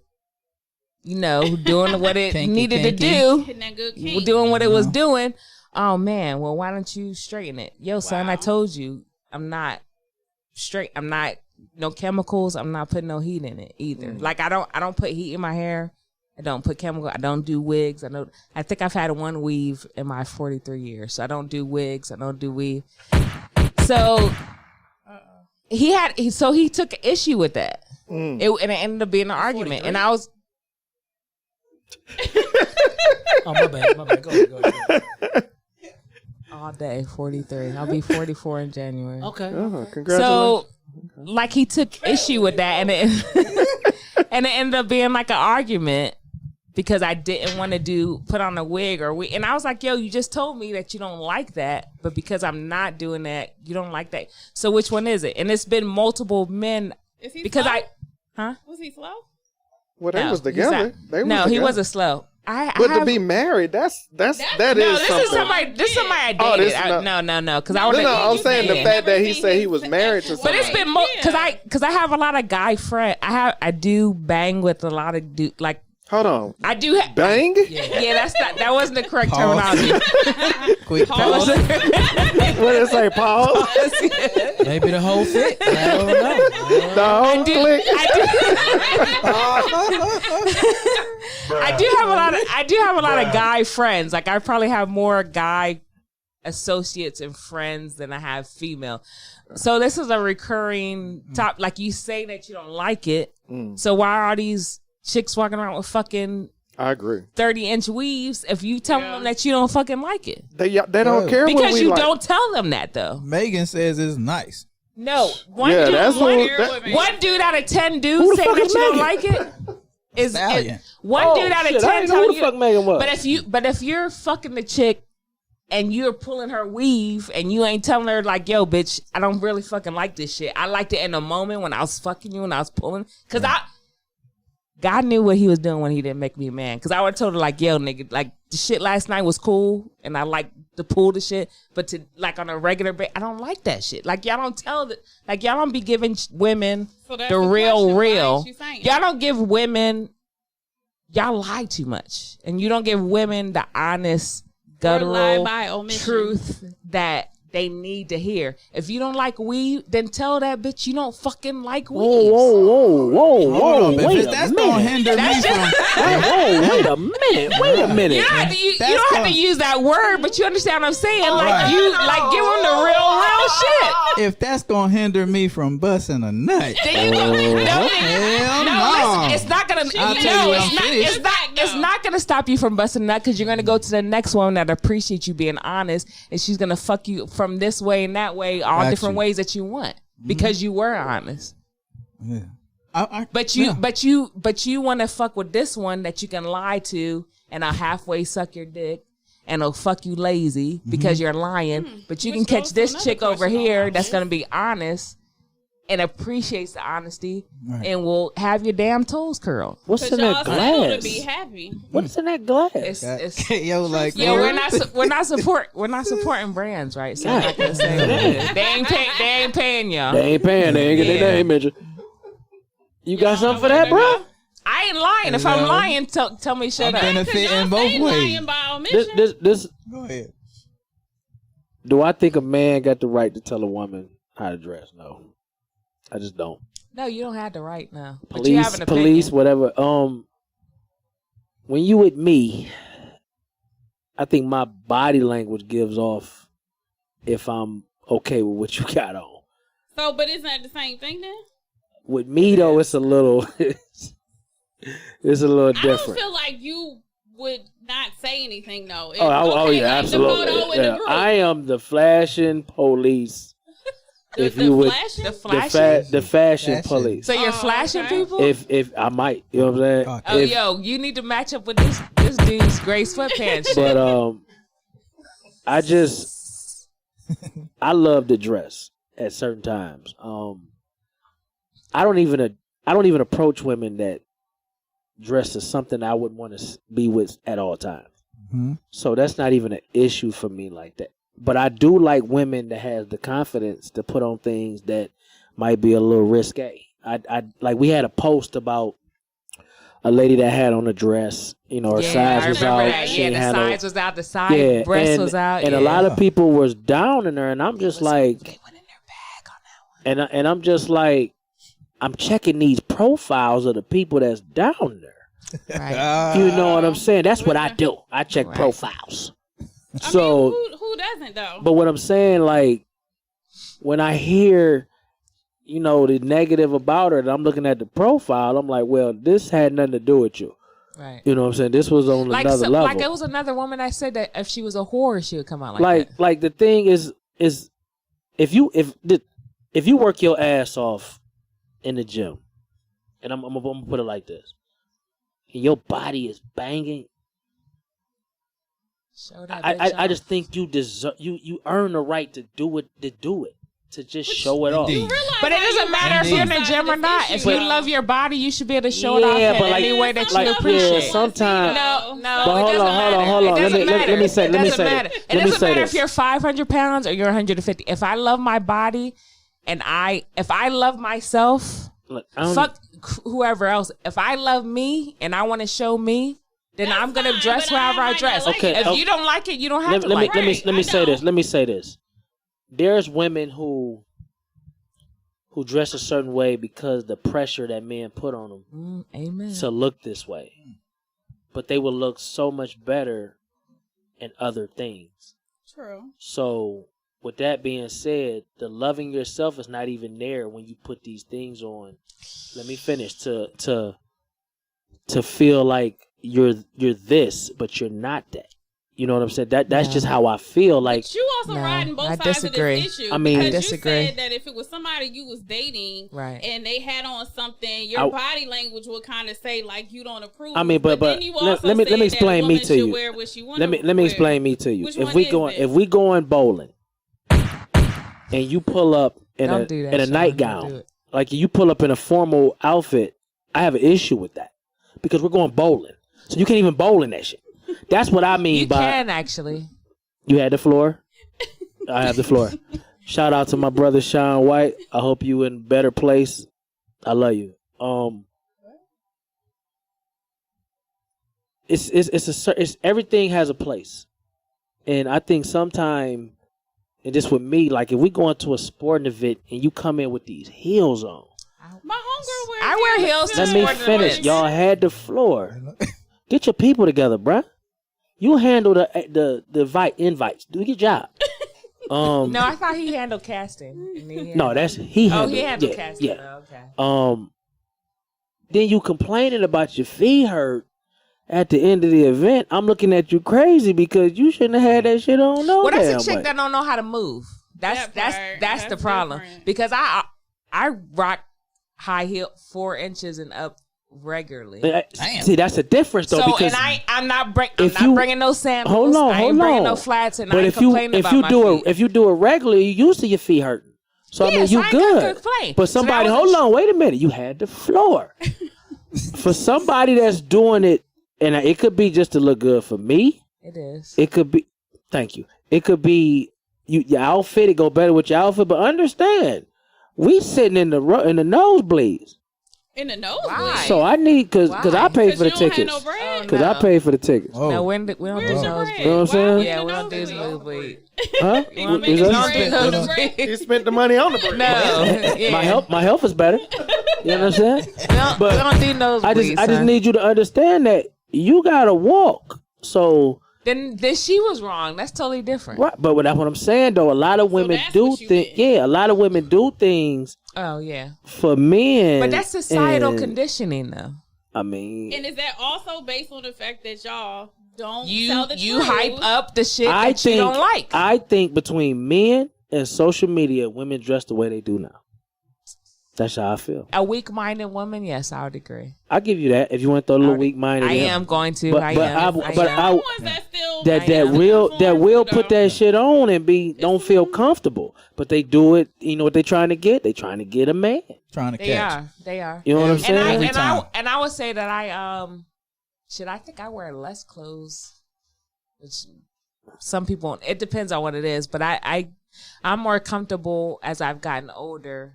doing what it needed to do, Hitting that good kink. doing what it was doing. Oh man, well, why don't you straighten it? Yo, son, I told you I'm not straight. I'm not no chemicals. I'm not putting no heat in it either. Like I don't put heat in my hair. I don't put chemical. I don't do wigs. I think I've had one weave in my 43 years. So I don't do wigs. I don't do weave. So he took issue with that. And it ended up being an argument. 43? And I was. Oh, my bad. Go ahead. All day, 43. I'll be 44 in January. Okay. Congratulations. So, like, he took issue with that, and it ended up being like an argument because I didn't want to put on a wig and I was like, yo, you just told me that you don't like that, but because I'm not doing that, you don't like that. So which one is it? And it's been multiple men. Is he because slow? Was he slow? Well, they was together. He wasn't slow. To be married, that is this something. is somebody I dated. No. Because I'm saying the fact that he said he was married to somebody. But it's been because I have a lot of guy friends. I do bang with a lot of like. Hold on. I do bang. Yeah, that wasn't the correct terminology. Quick pause. What did it say? Pause. Maybe the whole fit. I don't know. No, click. I do have a lot of guy friends. Like I probably have more guy associates and friends than I have female. So this is a recurring top. Like you say that you don't like it. So why are these chicks walking around with fucking I agree 30-inch weaves if you tell them that you don't fucking like it? They don't care because what we you like. don't tell them that though. Megan says it's nice. No, one Yeah, dude, that's one, what- one dude out of 10 Who dudes the saying fuck that is you don't Megan? like it is Stallion. one dude out of shit, 10 I didn't know telling who the you. fuck Megan was. But if you're fucking the chick and you're pulling her weave and you ain't telling her like, yo, bitch, I don't really fucking like this shit. I liked it in the moment when I was fucking you and I was pulling. Because God knew what he was doing when he didn't make me a man. Because I would have told her like, yo, nigga, like the shit last night was cool and I like to pull the shit. But to like on a regular basis, I don't like that shit. Like y'all don't y'all don't be giving women So that's the the real. question. Why ain't you saying it? Y'all don't give women, y'all lie too much. And you don't give women the honest, guttural lie by omission. truth that they need to hear. If you don't like weave, then tell that bitch you don't fucking like weave. Whoa, But wait if a that's gonna minute. hinder me from. Wait a minute. You don't have to, you don't have to use that word, but you understand what I'm saying. Like Right. you, like give them the real shit. If that's gonna hinder me from busting a nut, Then you hell no. listen, it's not gonna. I'll tell you when I'm finished. It's not gonna stop you from busting a nut because you're gonna go to the next one that appreciates you being honest, and she's gonna fuck you from this way and that way, all Got different you. ways that you want because you were honest. Yeah. But you want to fuck with this one that you can lie to and I'll halfway suck your dick and I'll fuck you lazy because you're lying. But you can Which catch goes to this another chick over question on here my that's list. gonna be honest and appreciates the honesty Right. and will have your damn toes curled. What's Because in y'all that still to glass? be happy. What's in that glass? It's Yo, like yeah, we're not supporting brands, right? So I'm not gonna say what it is. They ain't paying y'all. They ain't paying. They ain't getting their name mentioned. You got something for that, bro? I ain't lying. If I'm lying, tell me shut up. benefit in both ways. Lying by omission. This. Go ahead. Do I think a man got the right to tell a woman how to dress? No, I just don't. No, you don't have the right now. But you have an opinion. Police, whatever. When you with me, I think my body language gives off if I'm okay with what you got on. So, but isn't that the same thing then? With me though, it's a little, it's a little I different. don't feel like you would not say anything though. If, Oh yeah, like absolutely. The photo in the Yeah. group. I am the flashing police. If the you would, flashing? The flashing. the fashion Fashion. police. So you're Oh, flashing okay. people? If I might, you know what I'm saying? God. Oh, If- yo, you need to match up with this dude's gray sweatpants shit. But I love to dress at certain times. I don't even approach women that dress as something I wouldn't want to be with at all times. Mm-hmm. So that's not even an issue for me like that. But I do like women that has the confidence to put on things that might be a little risque. I like we had a post about a lady that had on a dress, you know, her size I was remember out. that. She Yeah, ain't the had size no, was out, the side breast was out. and yeah. a lot of people was down in her, and I'm just like, They went in their bag on that one. and I'm just like, I'm checking these profiles of the people that's down there. Right. You know what I'm saying? That's what I do. I check Right. profiles. I So, mean, who doesn't though? but what I'm saying, like, when I hear, you know, the negative about her, and I'm looking at the profile, I'm like, well, this had nothing to do with you. Right. You know what I'm saying? This was on another level. Like it was another woman that said that if she was a whore, she would come out like that. Like the thing is if you work your ass off in the gym, and I'm gonna put it like this, and your body is banging, Show that bitch I off. just think you deserve you earn the right to do it to just show it off. Indeed. But it doesn't matter if you're in the gym or not. If you love your body, you should be able to show it off in any way that you appreciate. Yeah, sometimes. No, But it hold doesn't on, matter. hold on. It doesn't matter. Let me say It this. doesn't matter. It Let me doesn't say matter this. if you're 500 pounds or you're 150. If I love my body and if I love myself, Look, I don't- fuck whoever else. If I love me and I want to show me, then That's I'm gonna fine, dress but I however I might dress. not like Okay, it. If you don't like it, you don't have let to me like it. let me say know. this. Let me say this. There's women who dress a certain way because the pressure that men put on them Amen. to look this way, but they will look so much better in other things. True. So, with that being said, the loving yourself is not even there when you put these things on. Let me finish. To feel like you're this, but you're not that. You know what I'm saying? That's just how I feel. Like but you also riding both sides of this issue. I mean, because disagree. You said that if it was somebody you was dating, right, and they had on something, your body language would kind of say like you don't approve. I mean, but then you also let me explain me to you. Wear what she Let me explain me to you. Which If we going bowling, and you pull up in a nightgown, like you pull up in a formal outfit, I have an issue with that because we're going bowling, so you can't even bowl in that shit. That's what I mean. You can actually. You had the floor. I have the floor. Shout out to my brother Sean White. I hope you in a better place. I love you. It's everything has a place, and I think sometime, and just with me, like if we go into a sporting event and you come in with these heels on, my homegirl wears. I wear heels. Let me finish. Y'all had the floor. Get your people together, bruh. You handle the invites. Do your job. No, I thought he handled casting. No, that's he handled. He handled casting. Yeah. Oh, okay. Then you complaining about your feet hurt at the end of the event. I'm looking at you crazy because you shouldn't have had that shit on. No, well, that's damn a chick way. that don't know how to move. That's the problem. Different. Because I rock high heel 4 inches and up regularly. See, that's the difference though. So because and I'm not bringing no sandals. Hold on. I ain't bringing no flats, and but I ain't complaining about my feet. If you do it regularly, you used to your feet hurting. So I mean, you I ain't good. gonna complain. But somebody, hold on, wait a minute. You had the floor. For somebody that's doing it, and it could be just to look good for me. It is. It could be. Thank you. It could be your outfit. It go better with your outfit. But understand, we sitting in the nosebleeds. In the nose. Why? So I need because I paid for the tickets. Because I paid for the tickets. Oh. No, we don't do nosebleed. You know what I'm saying? Yeah, we don't do nosebleed. Huh? We don't Is do that- nosebleed. He spent the money on the break. No. Yeah. My health is better. You know what I'm saying? We don't do nosebleed. I just need you to understand that you gotta walk. So Then she was wrong. That's totally different. right, but that's what I'm saying though. A lot of women that's do what you things. did. Yeah, a lot of women do things Oh yeah. for men. But that's societal and, conditioning, though. I mean, And is that also based on the fact that y'all don't tell You the you truth? hype up the shit I that you think don't like. I think between men and social media, women dress the way they do now. That's how I feel. A weak-minded woman, yes, I would agree. I'll give you that if you want to throw a little weak-minded. I in. am going to. But I but am. I but The I ones that still that will put that shit on and don't feel comfortable, but they do it. You know what they trying to get? They trying to get a man. Trying to They catch. are. They are. You know what I'm saying? Every time. And I would say that I think I wear less clothes. Which some people, it depends on what it is, but I'm more comfortable as I've gotten older.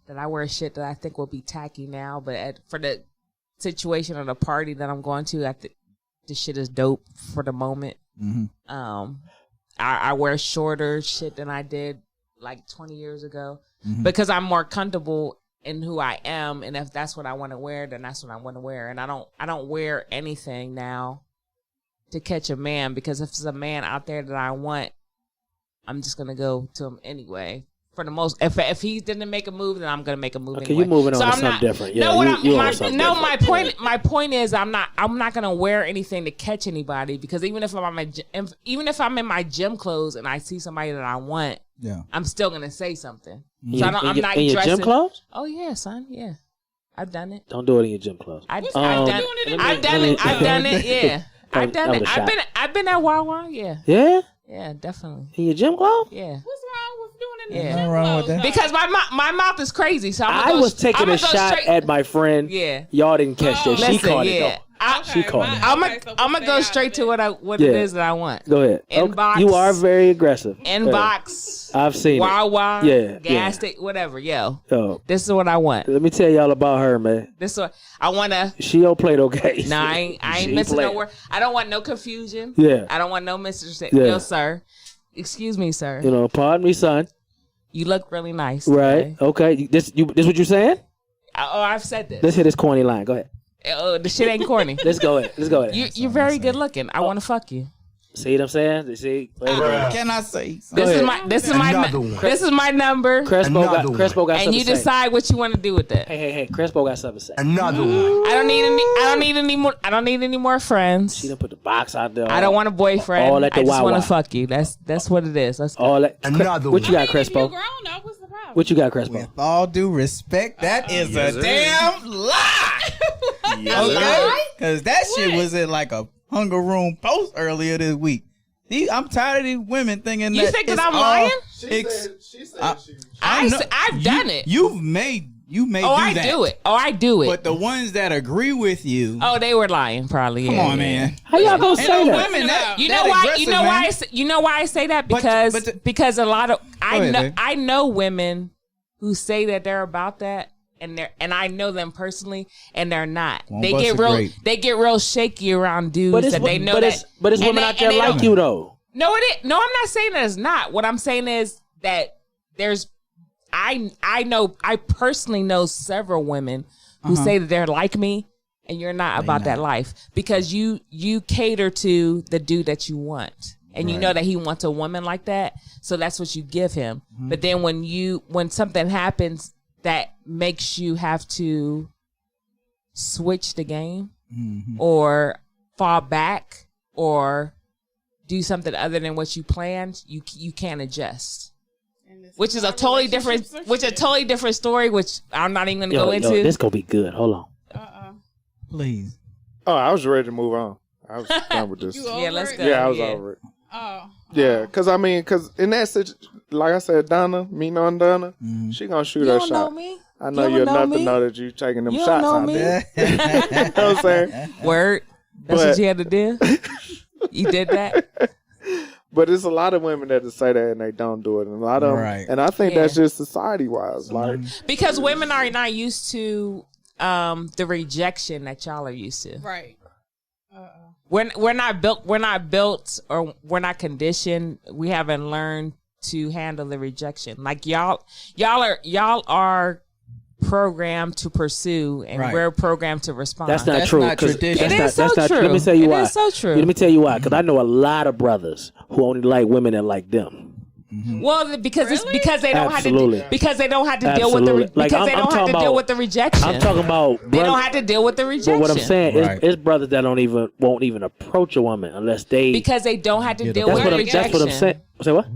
That I wear shit that I think will be tacky now, but for the situation or the party that I'm going to, I think this shit is dope for the moment. Mm-hmm. I wear shorter shit than I did like 20 years ago Mm-hmm. because I'm more comfortable in who I am, and if that's what I want to wear, then that's what I want to wear. And I don't wear anything now to catch a man, because if there's a man out there that I want, I'm just gonna go to him anyway. For the most, if he didn't make a move, then I'm gonna make a move. Okay, anyway. you're moving on So to I'm something not, different. Yeah, no, what my my point is I'm not gonna wear anything to catch anybody, because even if I'm in my gym clothes and I see somebody that I want, Yeah. I'm still gonna say something. In So your- I'm not in your dressing. gym clothes. Oh yeah, son. Yeah, I've done it. Don't do it in your gym clothes. I've What's done wrong it. with doing it in I've done it. I've done it. Yeah, I've done it. That was a shot. I've been at Wawa. Yeah, Yeah, yeah, definitely. in your gym clothes. Yeah. What's wrong with doing it in Yeah. the Nothing gym wrong with clothes, that. though? Because my mouth is crazy, so I was taking a shot at my friend. Yeah. Y'all didn't catch that. She Listen, caught yeah. it though. She caught it. I'm Okay, so gonna stay go out straight of to it. what Yeah. it is that I want. Go ahead. Inbox. Okay. You are very aggressive. Inbox. I've seen it. Wawa. Yeah, Gas yeah. station. Whatever. Yo. Oh, This is what I want. let me tell y'all about her, man. This is what I want to. She don't play no games. No, I ain't She missing no play. word. I don't want no confusion. Yeah. I don't want no Mr. Yeah. Yo, sir. Excuse me, sir. You know, pardon me, son. You look really nice. Right? today. Okay. This what you saying? Oh, I've said this. Let's hit this corny line. Go ahead. Oh, the shit ain't corny. Let's go ahead. Let's go ahead. You're very good looking. I want to fuck you. See what I'm saying? See, Can I say something? This is my number. Crespo got and something you to say. decide what you want to do with it. Hey, Crespo got something to say. Another one. I don't need any more friends. She done put the box out there. I don't want a boyfriend. All at the I just want Wawa. to fuck you. That's what it is. Let's go. All that. Another What you one. got, Crespo? You grown up. What's the problem? What you got, Crespo? With all due respect, that is a damn lie. Yes, Okay? Because that shit was in like a Hunger Room post earlier this week. I'm tired of these women thinking You that think that it's I'm all lying? She said she. I've done it. You may Oh, do I that. do it. Oh, I do it. But the ones that agree with you, Oh, they were lying, probably. come yeah, on, yeah. man. How y'all gonna Ain't say no that? women that You that know why? aggressive, You know man. why? You know why I say that? But Because because a lot of ahead, babe. I know women who say that they're about that, and I know them personally, and they're not. Won't They bust get a real. grape. They get real shaky around dudes that they know but that. it's and women they- out there and they like don't- you though. No, I'm not saying that it's not. What I'm saying is that there's. I personally know several women who say that they're like me, and you're not about that life because you cater to the dude that you want, and you know that he wants a woman like that, so that's what you give him. But then when something happens that makes you have to switch the game or fall back or do something other than what you planned, you can't adjust. Which is a totally different story, which I'm not even gonna go into. This gonna be good. Hold on. Please. Oh, I was ready to move on. I was done with this. Yeah, let's go. Yeah, I was over it. Oh. Yeah, because in that situation, like I said, Donna, me knowing Donna, she gonna shoot You her don't shot. know me. I know You you're don't know enough to me. know that you taking them You shots don't know out me. there. You know what I'm saying? Word. That's But- what you had to do. You did that. But it's a lot of women that say that and they don't do it, and a lot of them, Right. and I think that's just society wise. Like, Because women are not used to the rejection that y'all are used to. Right. We're not built or we're not conditioned. We haven't learned to handle the rejection. Like y'all are programmed to pursue, and Right. we're programmed to respond. That's not That's true. not 'cause tradition. It is so that's not true. Let me tell you It why. is so true. Let me tell you why. Because I know a lot of brothers who only like women that like them. Well, because it's because they don't Absolutely. have to because they don't have to deal with the Absolutely. Like, because they I'm don't have to talking deal about- with the rejection. I'm talking about. They don't have to deal with the rejection. But what I'm saying Right. is brothers that won't even approach a woman unless they. because they don't have to Get deal a with that's the what I'm. rejection. That's what I'm saying. Say what?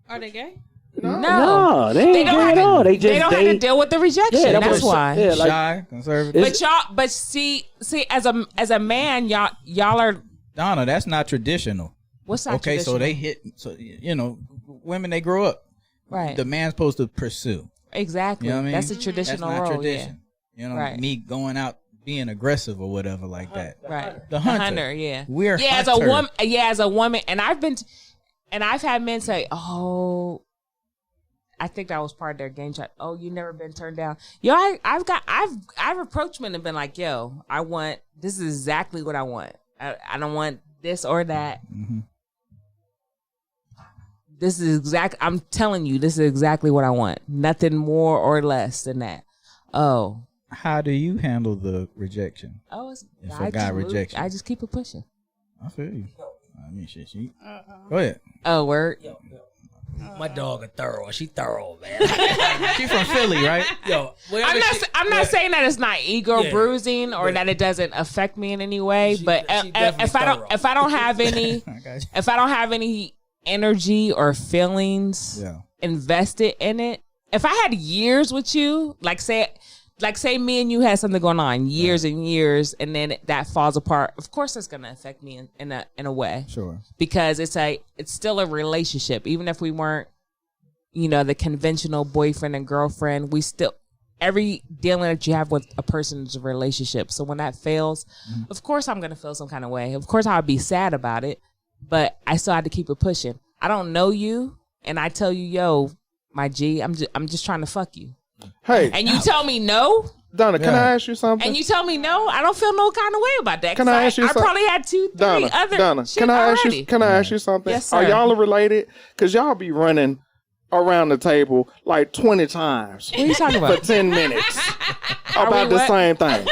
Are they gay? No, No, they ain't they don't gay have at to. all. They don't have to deal with the rejection. Yeah, That's why. Yeah, like, Shy, conservative. But see, as a man, y'all are. Donna, that's not traditional. What's not Okay, so traditional? they hit. So women they grow up. right. The man's supposed to pursue. Exactly. You know what I mean? That's a traditional That's not role. tradition. You know, Right. me going out being aggressive or whatever like that. Yeah. Right. The hunter. Yeah. We're yeah. As a hunter. woman. Yeah. As a woman, and I've had men say, "Oh, I think that was part of their game chat. Oh, you never been turned down." Yo, I've approached men and been like, "Yo, this is exactly what I want. I don't want this or that." Mm-hmm. This is I'm telling you, this is exactly what I want. Nothing more or less than that. Oh. How do you handle the rejection? Oh, If a guy rejects you? I just keep it pushing. I feel you. I mean, shit. Go ahead. Oh, word. My dog a thorough. She thorough, man. She from Philly, right? Yo, I'm not saying that it's not ego bruising or that it doesn't affect me in any way, but she definitely if I don't have any I got you. if I don't have any energy or feelings Yeah. invested in it, if I had years with you, like say me and you had something going on years and years, and then that falls apart, of course it's gonna affect me in a way. Sure. Because it's still a relationship, even if we weren't, the conventional boyfriend and girlfriend. We still, every dealing that you have with a person is a relationship. So when that fails, of course I'm gonna feel some kind of way. Of course I'll be sad about it, but I still had to keep it pushing. I don't know you, and I tell you, yo, my G, I'm just trying to fuck you. hey, And you tell me no, Donna, can I ask you something? and you tell me no, I don't feel no kind of way about that. Can 'cause I ask you I something? probably had 2, 3 Donna, other Donna, shit can I already. ask you something? Yes, Are sir. y'all related? Because y'all be running around the table like 20 times What are you talking for about? 10 minutes about we the what? same thing.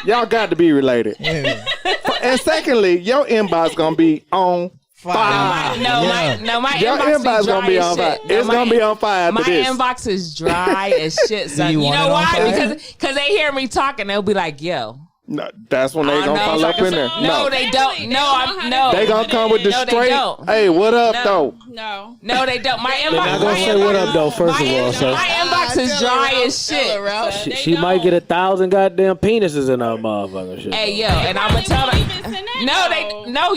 Y'all got to be related. Yeah. and secondly, your inbox gonna be on fire. My Your inbox gonna be on fire. It's gonna be on fire after my this. inbox is dry as shit. Son. you You want know it on why? fire? Because they hear me talking, they'll be like, "Yo." No, that's when they Oh, gonna no. call up in there. No, they don't. No, They gonna come with the No, they straight. don't. Hey, what up, though? No, they don't. My inbox. not gonna say what up, though, first of all, so. My inbox is dry as shit. She might get 1,000 goddamn penises in her motherfucking shit. Hey, yo, and I'm gonna tell them. No,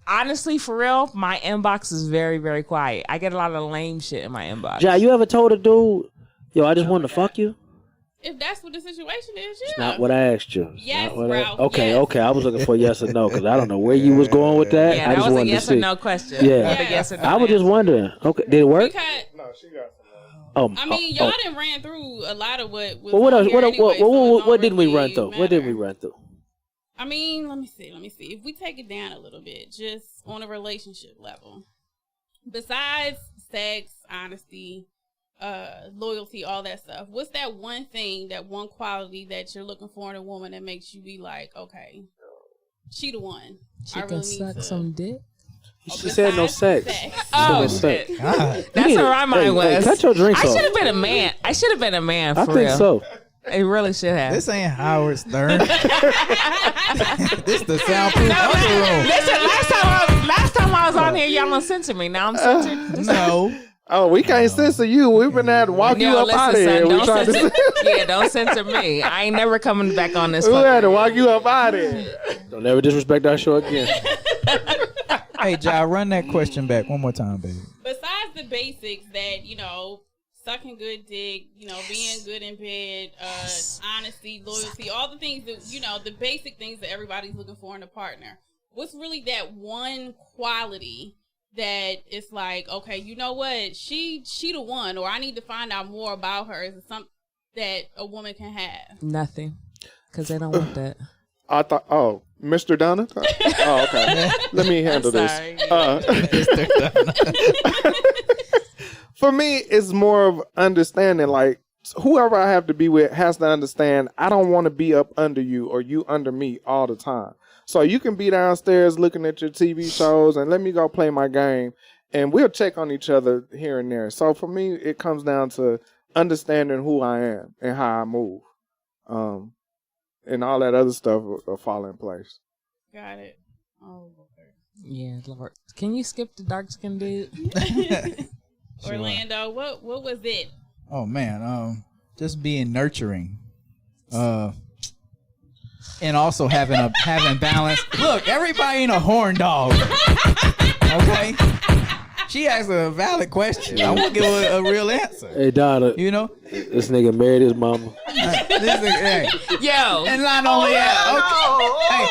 Honestly, for real, my inbox is very, very quiet. I get a lot of lame shit in my inbox. Jai, you ever told a dude, yo, I just wanted to fuck you? if that's what the situation is, yeah. It's not what I asked you. Yes, Ralph. Ralph, Okay, yes. okay. I was looking for yes or no because I don't know where you was going with that. Yeah, I that just was a wanted yes to see. or no question. Yeah. Not a yes or no I was just answer. wondering. Okay, did it work? Because No, she got some. I mean, y'all done ran through a lot of what was Well, what on else? here anyway, so it What don't didn't we really run through? What did we matter. run through? I mean, let me see. If we take it down a little bit, just on a relationship level, besides sex, honesty, loyalty, all that stuff, what's that one thing, that one quality that you're looking for in a woman that makes you be like, okay, she the one. She I can really suck need to. some dick. She said no sex. Oh, no shit. sex. God. That's where my mind was. Hey, cut your drinks I off. should have been a man. I should have been a man for I think real. so. It really should have. This ain't Howard Stern. This the soundproof other room. Listen, last time I was on here, y'all don't censor me. Now I'm censored. No. Oh, we can't censor you. We've been had to walk you up out of here. son, We don't tried to. censor. Yeah, don't censor me. I ain't never coming back on this. We had to fucking- walk you up out of here. Don't ever disrespect our show again. Hey, Jai, run that question back one more time, baby. Besides the basics that, you know, sucking good dick, you know, being good in bed, honesty, loyalty, all the things that, you know, the basic things that everybody's looking for in a partner. What's really that one quality that it's like, okay, you know what, she the one, or I need to find out more about her? Is it something that a woman can have? Nothing, because they don't want that. I thought, oh, Mr. Donna? Oh, okay. Let me handle this. sorry. For me, it's more of understanding. Like, whoever I have to be with has to understand I don't want to be up under you or you under me all the time. So you can be downstairs looking at your TV shows and let me go play my game, and we'll check on each other here and there. So for me, it comes down to understanding who I am and how I move. And all that other stuff will fall in place. Got it. Oh, Lord. Yeah, Lord. Can you skip the dark skinned dude? Orlando, what was it? Oh man, just being nurturing, and also having balance. Look, everybody ain't a horn dog. Okay, she asked a valid question. I want to give her a real answer. Hey, Donna, You know, this nigga married his mama. hey, Yo. and not only that, okay, hey,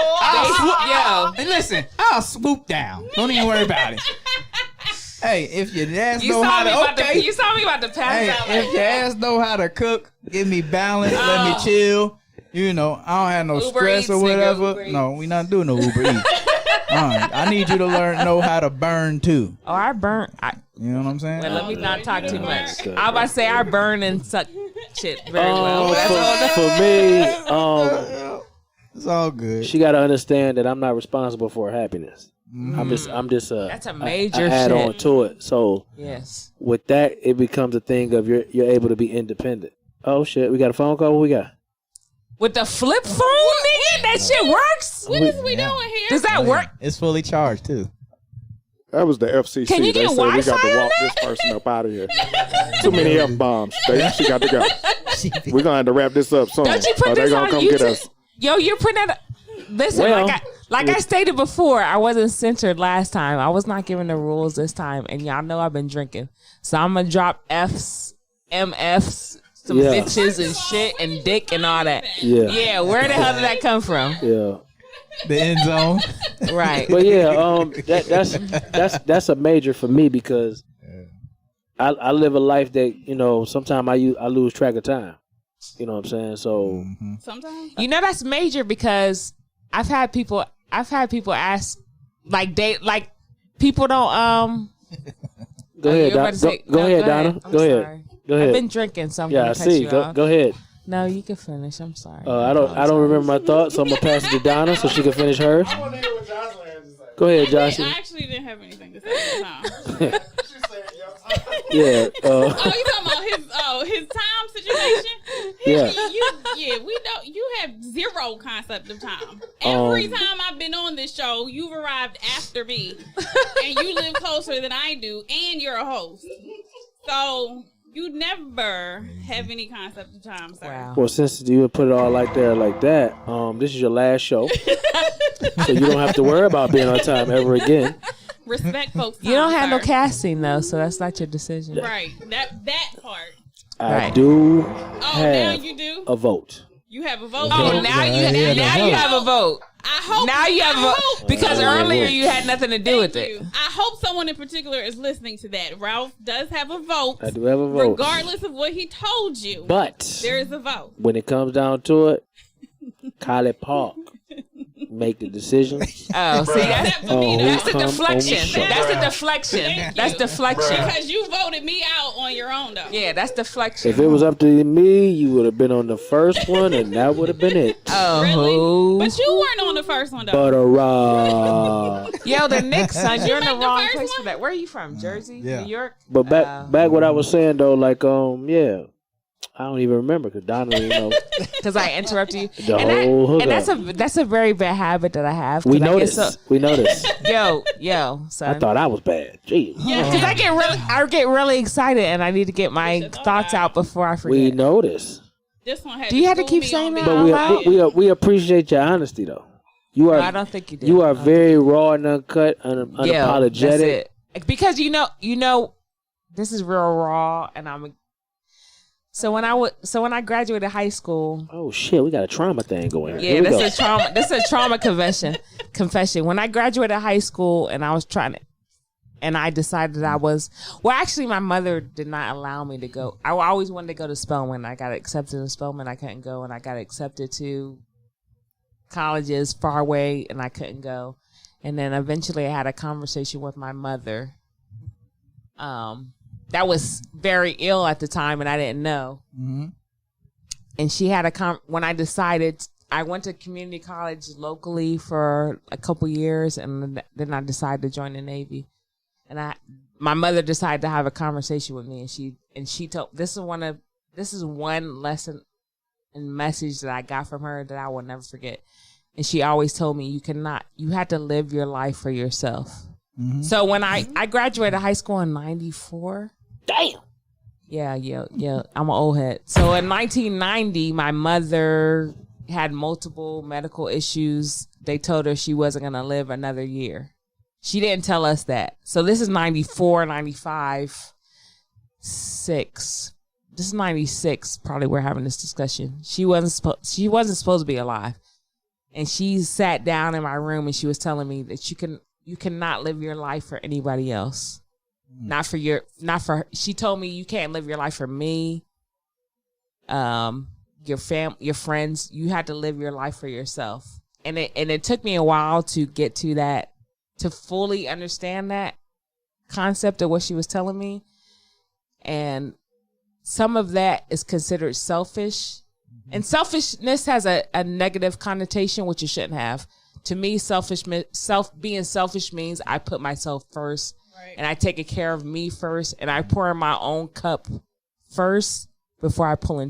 Yo. and listen, I'll swoop down. Don't even worry about it. Hey, if your ass You know saw how me to, about okay. to. You saw me about to pass Hey, out. if your ass know how to cook, give me balance, let me chill. You know, I don't have no Uber stress Eats, or nigga, whatever. Uber Eats. No, we not doing no Uber Eats. I need you to know how to burn too. Oh, I burn. You know what I'm saying? Well, let me not talk too much. Okay. I was about to say I burn and suck shit very well. But that's all. For me, It's all good. she got to understand that I'm not responsible for her happiness. I'm just That's a major add shit. on to it. So Yes. with that, it becomes a thing of you're able to be independent. Oh shit, we got a phone call. What we got? With the flip phone, nigga, that shit works. What is we doing here? Does that work? It's fully charged too. That was the FCC. Can you They get said we got Wi-Fi to on walk this person up out of here. Too many F-bombs. She got to go. We're going to have to wrap this up soon. Don't you put or they this gonna on come YouTube? get us. Yo, you're putting that. Listen, Well, like I stated before, I wasn't censored last time. I was not given the rules this time, and y'all know I've been drinking, so I'm gonna drop F's, MFs, some Yeah. bitches and shit and dick and all that. Yeah. Yeah, where the hell did that come from? Yeah. The end zone. Right. But yeah, that's a major for me because I live a life that, you know, sometimes I lose track of time. You know what I'm saying? So Sometimes. You know that's major because I've had people ask people don't go Oh, ahead, you were about to say- go no, ahead, Donna. I'm Go ahead. sorry. Go ahead. I've been drinking, so I'm Yeah, I gonna cut see. you Go off. ahead. No, you can finish. I'm sorry. I don't remember my thoughts, so I'm gonna pass it to Donna so she can finish hers. I want to hear what Jocelyn has to say. Go ahead, I Jocelyn. actually didn't have anything to say at the time. She said, yo, Yeah. Oh, you talking about his time situation? Yeah. We don't. You have zero concept of time. Every time I've been on this show, you've arrived after me, and you live closer than I do, and you're a host. So you never have any concept of time, sir. Wow. Well, since you put it all like that, this is your last show, so you don't have to worry about being on time ever again. Respect folks. You don't have no sir. casting though, so that's not your decision. Right. That part. I Right. do Oh, now have you do. a vote. You have a vote. Oh, now you have a vote. I hope. Now you have a vote hope- because Yeah. earlier you had nothing to do with Thank it. you. I hope someone in particular is listening to that. Ralph does have a vote. I do have a vote. Regardless of what he told you, But there is a vote. when it comes down to it, Kylie Park make the decision. Oh, see, Except for me, who that's a come on the deflection. show. That's a deflection. Thank That's you. deflection. Because you voted me out on your own, though. Yeah, that's deflection. If it was up to me, you would have been on the first one, and that would have been it. Oh, Really? But you weren't on the first one, though. Butter rock. yo, the Knicks, son, you're in the make the wrong first place one? for that. Where are you from? Jersey, Yeah. New York? But back what I was saying though, like yeah, I don't even remember because Donna, Because I interrupted you. The and whole hookup. and that's a very bad habit that I have. 'cause we I know get this. We know this. yo, son. I thought I was bad. Jeez. Because I get really excited and I need to get my thoughts out before I forget. We know this. This one had Do you have to school keep me saying on that? being But loud. we appreciate your honesty though. You are No, I don't think you do. you are very raw and uncut, unapologetic. Yeah, that's it. Because you know, this is real raw, and So when I graduated high school, Oh shit, we got a trauma thing going. yeah, Here we go. this is a trauma confession. When I graduated high school, and I was and I decided that I was actually my mother did not allow me to go. I always wanted to go to Spelman. I got accepted to Spelman. I couldn't go, and I got accepted to colleges far away, and I couldn't go. And then eventually, I had a conversation with my mother. That was very ill at the time, and I didn't know. Mm-hmm. And she had when I decided, I went to community college locally for a couple years, and then I decided to join the Navy. And my mother decided to have a conversation with me, and she told this is one lesson and message that I got from her that I will never forget. And she always told me, you had to live your life for yourself. Mm-hmm. So when I graduated high school in 94. Damn. Yeah. I'm an old head. So in 1990, my mother had multiple medical issues. They told her she wasn't going to live another year. She didn't tell us that. So this is 94, 95, 6. This is 96. Probably we're having this discussion. She wasn't supposed to be alive. And she sat down in my room and she was telling me that you cannot live your life for anybody else. She told me you can't live your life for me, your friends. You had to live your life for yourself. And it took me a while to get to that, to fully understand that concept of what she was telling me. And some of that is considered selfish. And selfishness has a negative connotation, which it shouldn't have. To me, being selfish means I put myself first. Right. And I take care of me first, and I pour in my own cup first before I pour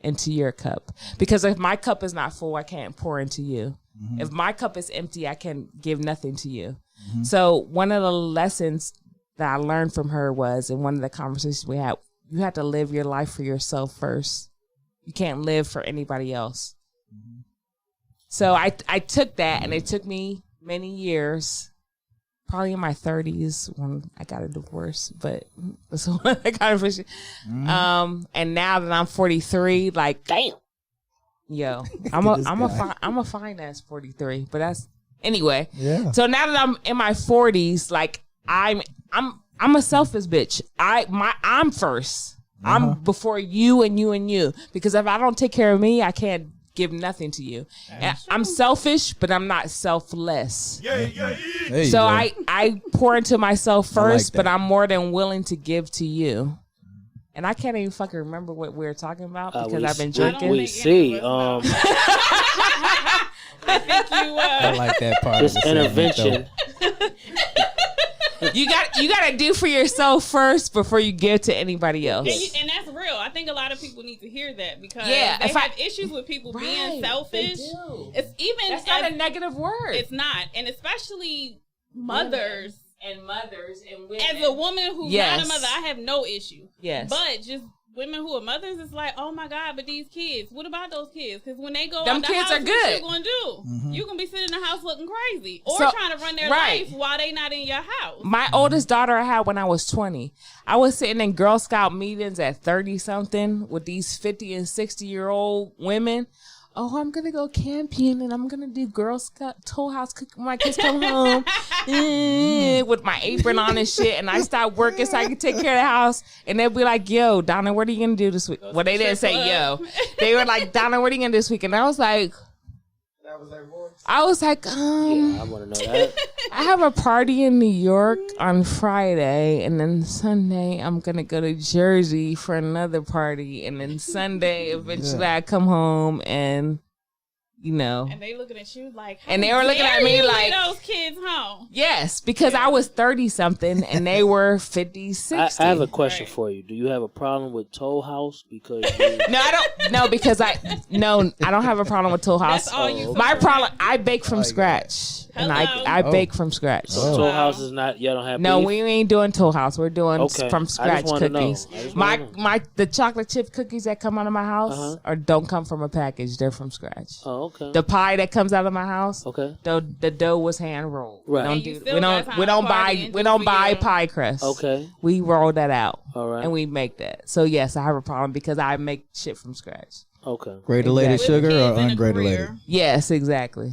into your cup. Because if my cup is not full, I can't pour into you. Mm-hmm. If my cup is empty, I can give nothing to you. Mm-hmm. So one of the lessons that I learned from her was, in one of the conversations we had, you have to live your life for yourself first. You can't live for anybody else. Mm-hmm. So I took that, and it took me many years. Probably in my 30s when I got a divorce, but that's when I got a divorce. And now that I'm 43, like, damn, yo, I'm a fine ass 43, but that's anyway. Yeah. So now that I'm in my 40s, like I'm a selfish bitch. I'm first. I'm before you and you and you, because if I don't take care of me, I can't give nothing to you. I'm selfish, but I'm not selfless. So I pour into myself first, but I'm more than willing to give to you. And I can't even fucking remember what we were talking about because We- I've been we- drinking. We see. I think you. I like that part. This of the segment, intervention. You gotta do for yourself first before you give to anybody else. And that's real. I think a lot of people need to hear that because Yeah, they if have issues with people being selfish. It's even That's not a negative word. It's not, and especially mothers. And women. As a woman who's Yes. not a mother, I have no issue. Yes. But just women who are mothers, it's like, oh my God, but these kids, what about those kids? Because when they go Them out the kids house, are what good. you going to do? You going to be sitting in the house looking crazy or So- trying to run their right. life while they not in your house. My oldest daughter I had when I was 20. I was sitting in Girl Scout meetings at 30-something with these 50 and 60-year-old women. Oh, I'm going to go camping and I'm going to do Girl Scout Toll House cooking when my kids come home with my apron on and shit. And I stopped working so I could take care of the house. And they'd be like, yo, Donna, what are you going to do this week? Well, they didn't say yo. They were like, Donna, what are you going to do this week? And I was like, That was their voice. I was like, I want to know that. I have a party in New York on Friday, and then Sunday I'm gonna go to Jersey for another party, and then Sunday eventually I come home and And they looking at you like, And they were looking at me like- those kids home. yes, because I was 30 something and they were 50, 60. I have a question for you. Do you have a problem with Toll House? Because you, No, I don't. No, because I don't have a problem with Toll House. That's all you. My problem, I bake from scratch, and Hello. I bake from scratch. Toll House is not. Y'all don't have. No, beef? we ain't doing Toll House. We're doing Okay. from I just scratch wanna know. cookies. I just wanna know. The chocolate chip cookies that come out of my house or don't come from a package. They're from scratch. Oh, okay. The pie that comes out of my house, Okay. the dough was hand rolled. Right. We And you don't still we got don't time we don't to party buy and we do don't for buy you. pie crust. Okay. We roll that out. All right. And we make that. So yes, I have a problem because I make shit from scratch. Okay. Granulated Exactly. sugar or Kids in a ungranulated? career. Yes, exactly.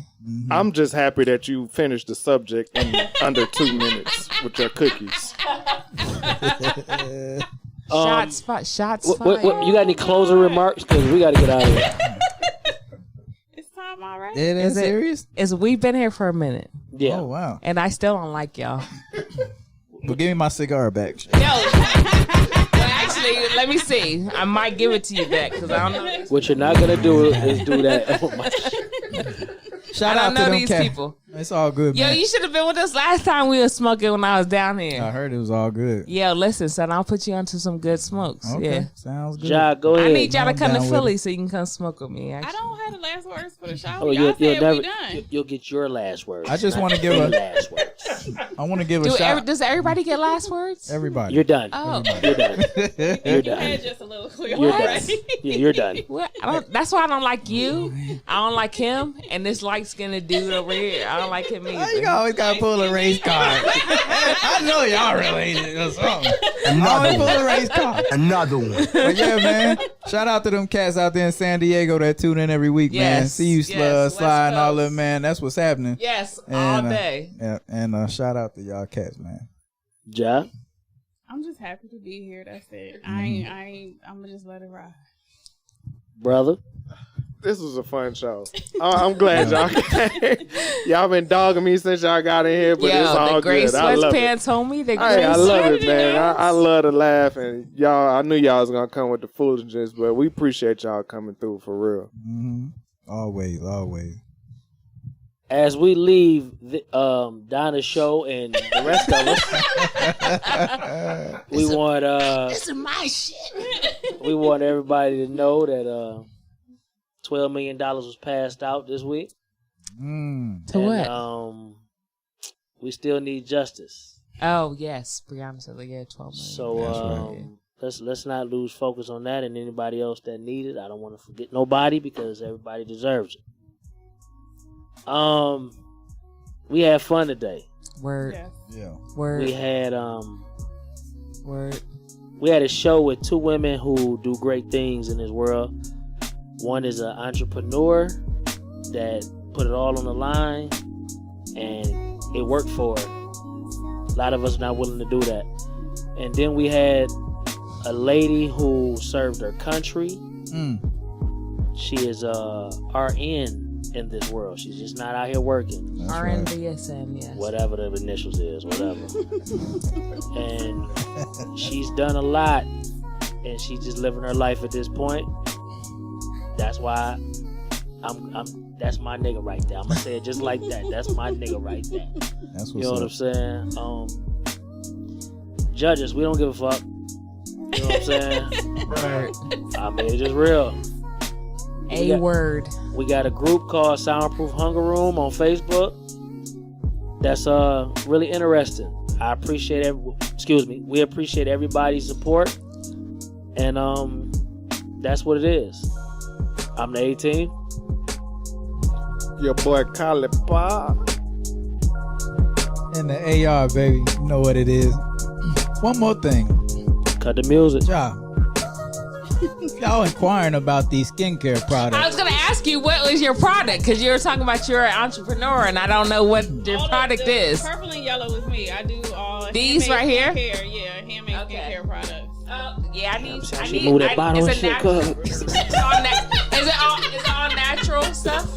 I'm just happy that you finished the subject in under 2 minutes with your cookies. Shots fired. What, you got any closing remarks? Because we got to get out of here. It's time already. It is Is it- serious? We've been here for a minute, Yeah. Oh, wow. and I still don't like y'all. Well, give me my cigar back. No. Well, actually, let me see. I might give it to you back because I don't know. What you're not gonna do is do that. Oh my- Shout I out don't to know them these cats. people. It's all good, Yo, man. you should have been with us last time we were smoking when I was down I here. heard it was all good. Yo, listen, son, I'll put you onto some good smokes. Okay. Yeah. Sounds good. Ja, go ahead. I need y'all to I'm come to down with Philly it. so you can come smoke with me. I Actually. don't have the last words for the show. Oh, Y'all said we done. you'll get your last words. I just not wanna give the a- last words. I want to give a shout. Does everybody get last words? Everybody. You're done. Oh. You're done. You're You done. had just a little clear. You're done. Right? Yeah, you're done. What? That's why I don't like you. I don't like him. And this light skinned dude over here. I don't like him Why either. you always gotta pull a race card? I know y'all related or something. Always pull a race card. Another one. But yeah, man. Shout out to them cats out there in San Diego that tune in every week, man. Yes, See you yes, West sliding all Coast. that, man. That's what's happening. Yes, all And, day. Yeah, and shout out to y'all cats, man. Ja. I'm just happy to be here. That's it. Mm-hmm. I'm gonna just let it ride. Brother. This was a fun show. I'm glad y'all came. Y'all been dogging me since y'all got in here, but it's Yo, all the gray good. I love it. sweatpants, homie. The Hey, gray I love it, sweatpants. man. I love to laugh, and y'all. I knew y'all was gonna come with the foolishness, but we appreciate y'all coming through for real. Mm-hmm. Always, always. As we leave the, Donna's show and the rest of us, we want This is my shit. we want everybody to know that $12 million was passed out this week. To And, what? we still need justice. Oh yes, Brianna said like 12 million. So let's not lose focus on that and anybody else that need it. I don't want to forget nobody because everybody deserves it. We had fun today. Word, Yes. Yeah. word, We had word. we had a show with two women who do great things in this world. One is an entrepreneur that put it all on the line and it worked for her. A lot of us are not willing to do that. And then we had a lady who served her country. She is a RN in this world. She's just not out here working. That's right. RNBSN, yes. Whatever the initials is, whatever. And she's done a lot and she just living her life at this point. That's why that's my nigga right there. I'm gonna say it just like that. That's my nigga right there. That's what's You know what up. I'm saying? Judges, we don't give a fuck. You know what I'm saying? Right. I mean, it's just real. Word. We got a group called Soundproof Hunger Room on Facebook. That's really interesting. I appreciate we appreciate everybody's support. And that's what it is. I'm the 18. Your boy Kalipa. And the AR, baby. You know what it is. One more thing. Cut the music. Ja. Y'all inquiring about these skincare products. I was gonna ask you what was your product because you were talking about you're an entrepreneur and I don't know what your product is. Purple and yellow is me. I do all These right here? skincare, yeah, handmade skincare products. Yeah, I need. Move that bottle and shit, natural. cuz. Is it all natural stuff?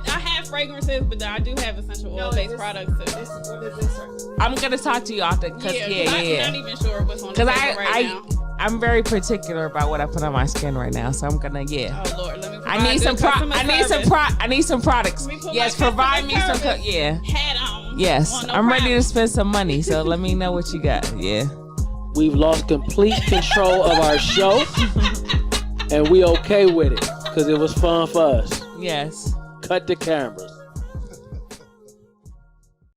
I have fragrances, but I do have essential oil-based products too. What is this? I'm gonna talk to you after. I'm not even sure what's on the table right now. I'm very particular about what I put on my skin right now, so I'm gonna Oh Lord, let me. I need some products. Yes, provide me some. Hat on. Yes, No I'm ready to problem. spend some money. So let me know what you got. Yeah. We've lost complete control of our show, and we okay with it because it was fun for us. Yes. Cut the cameras.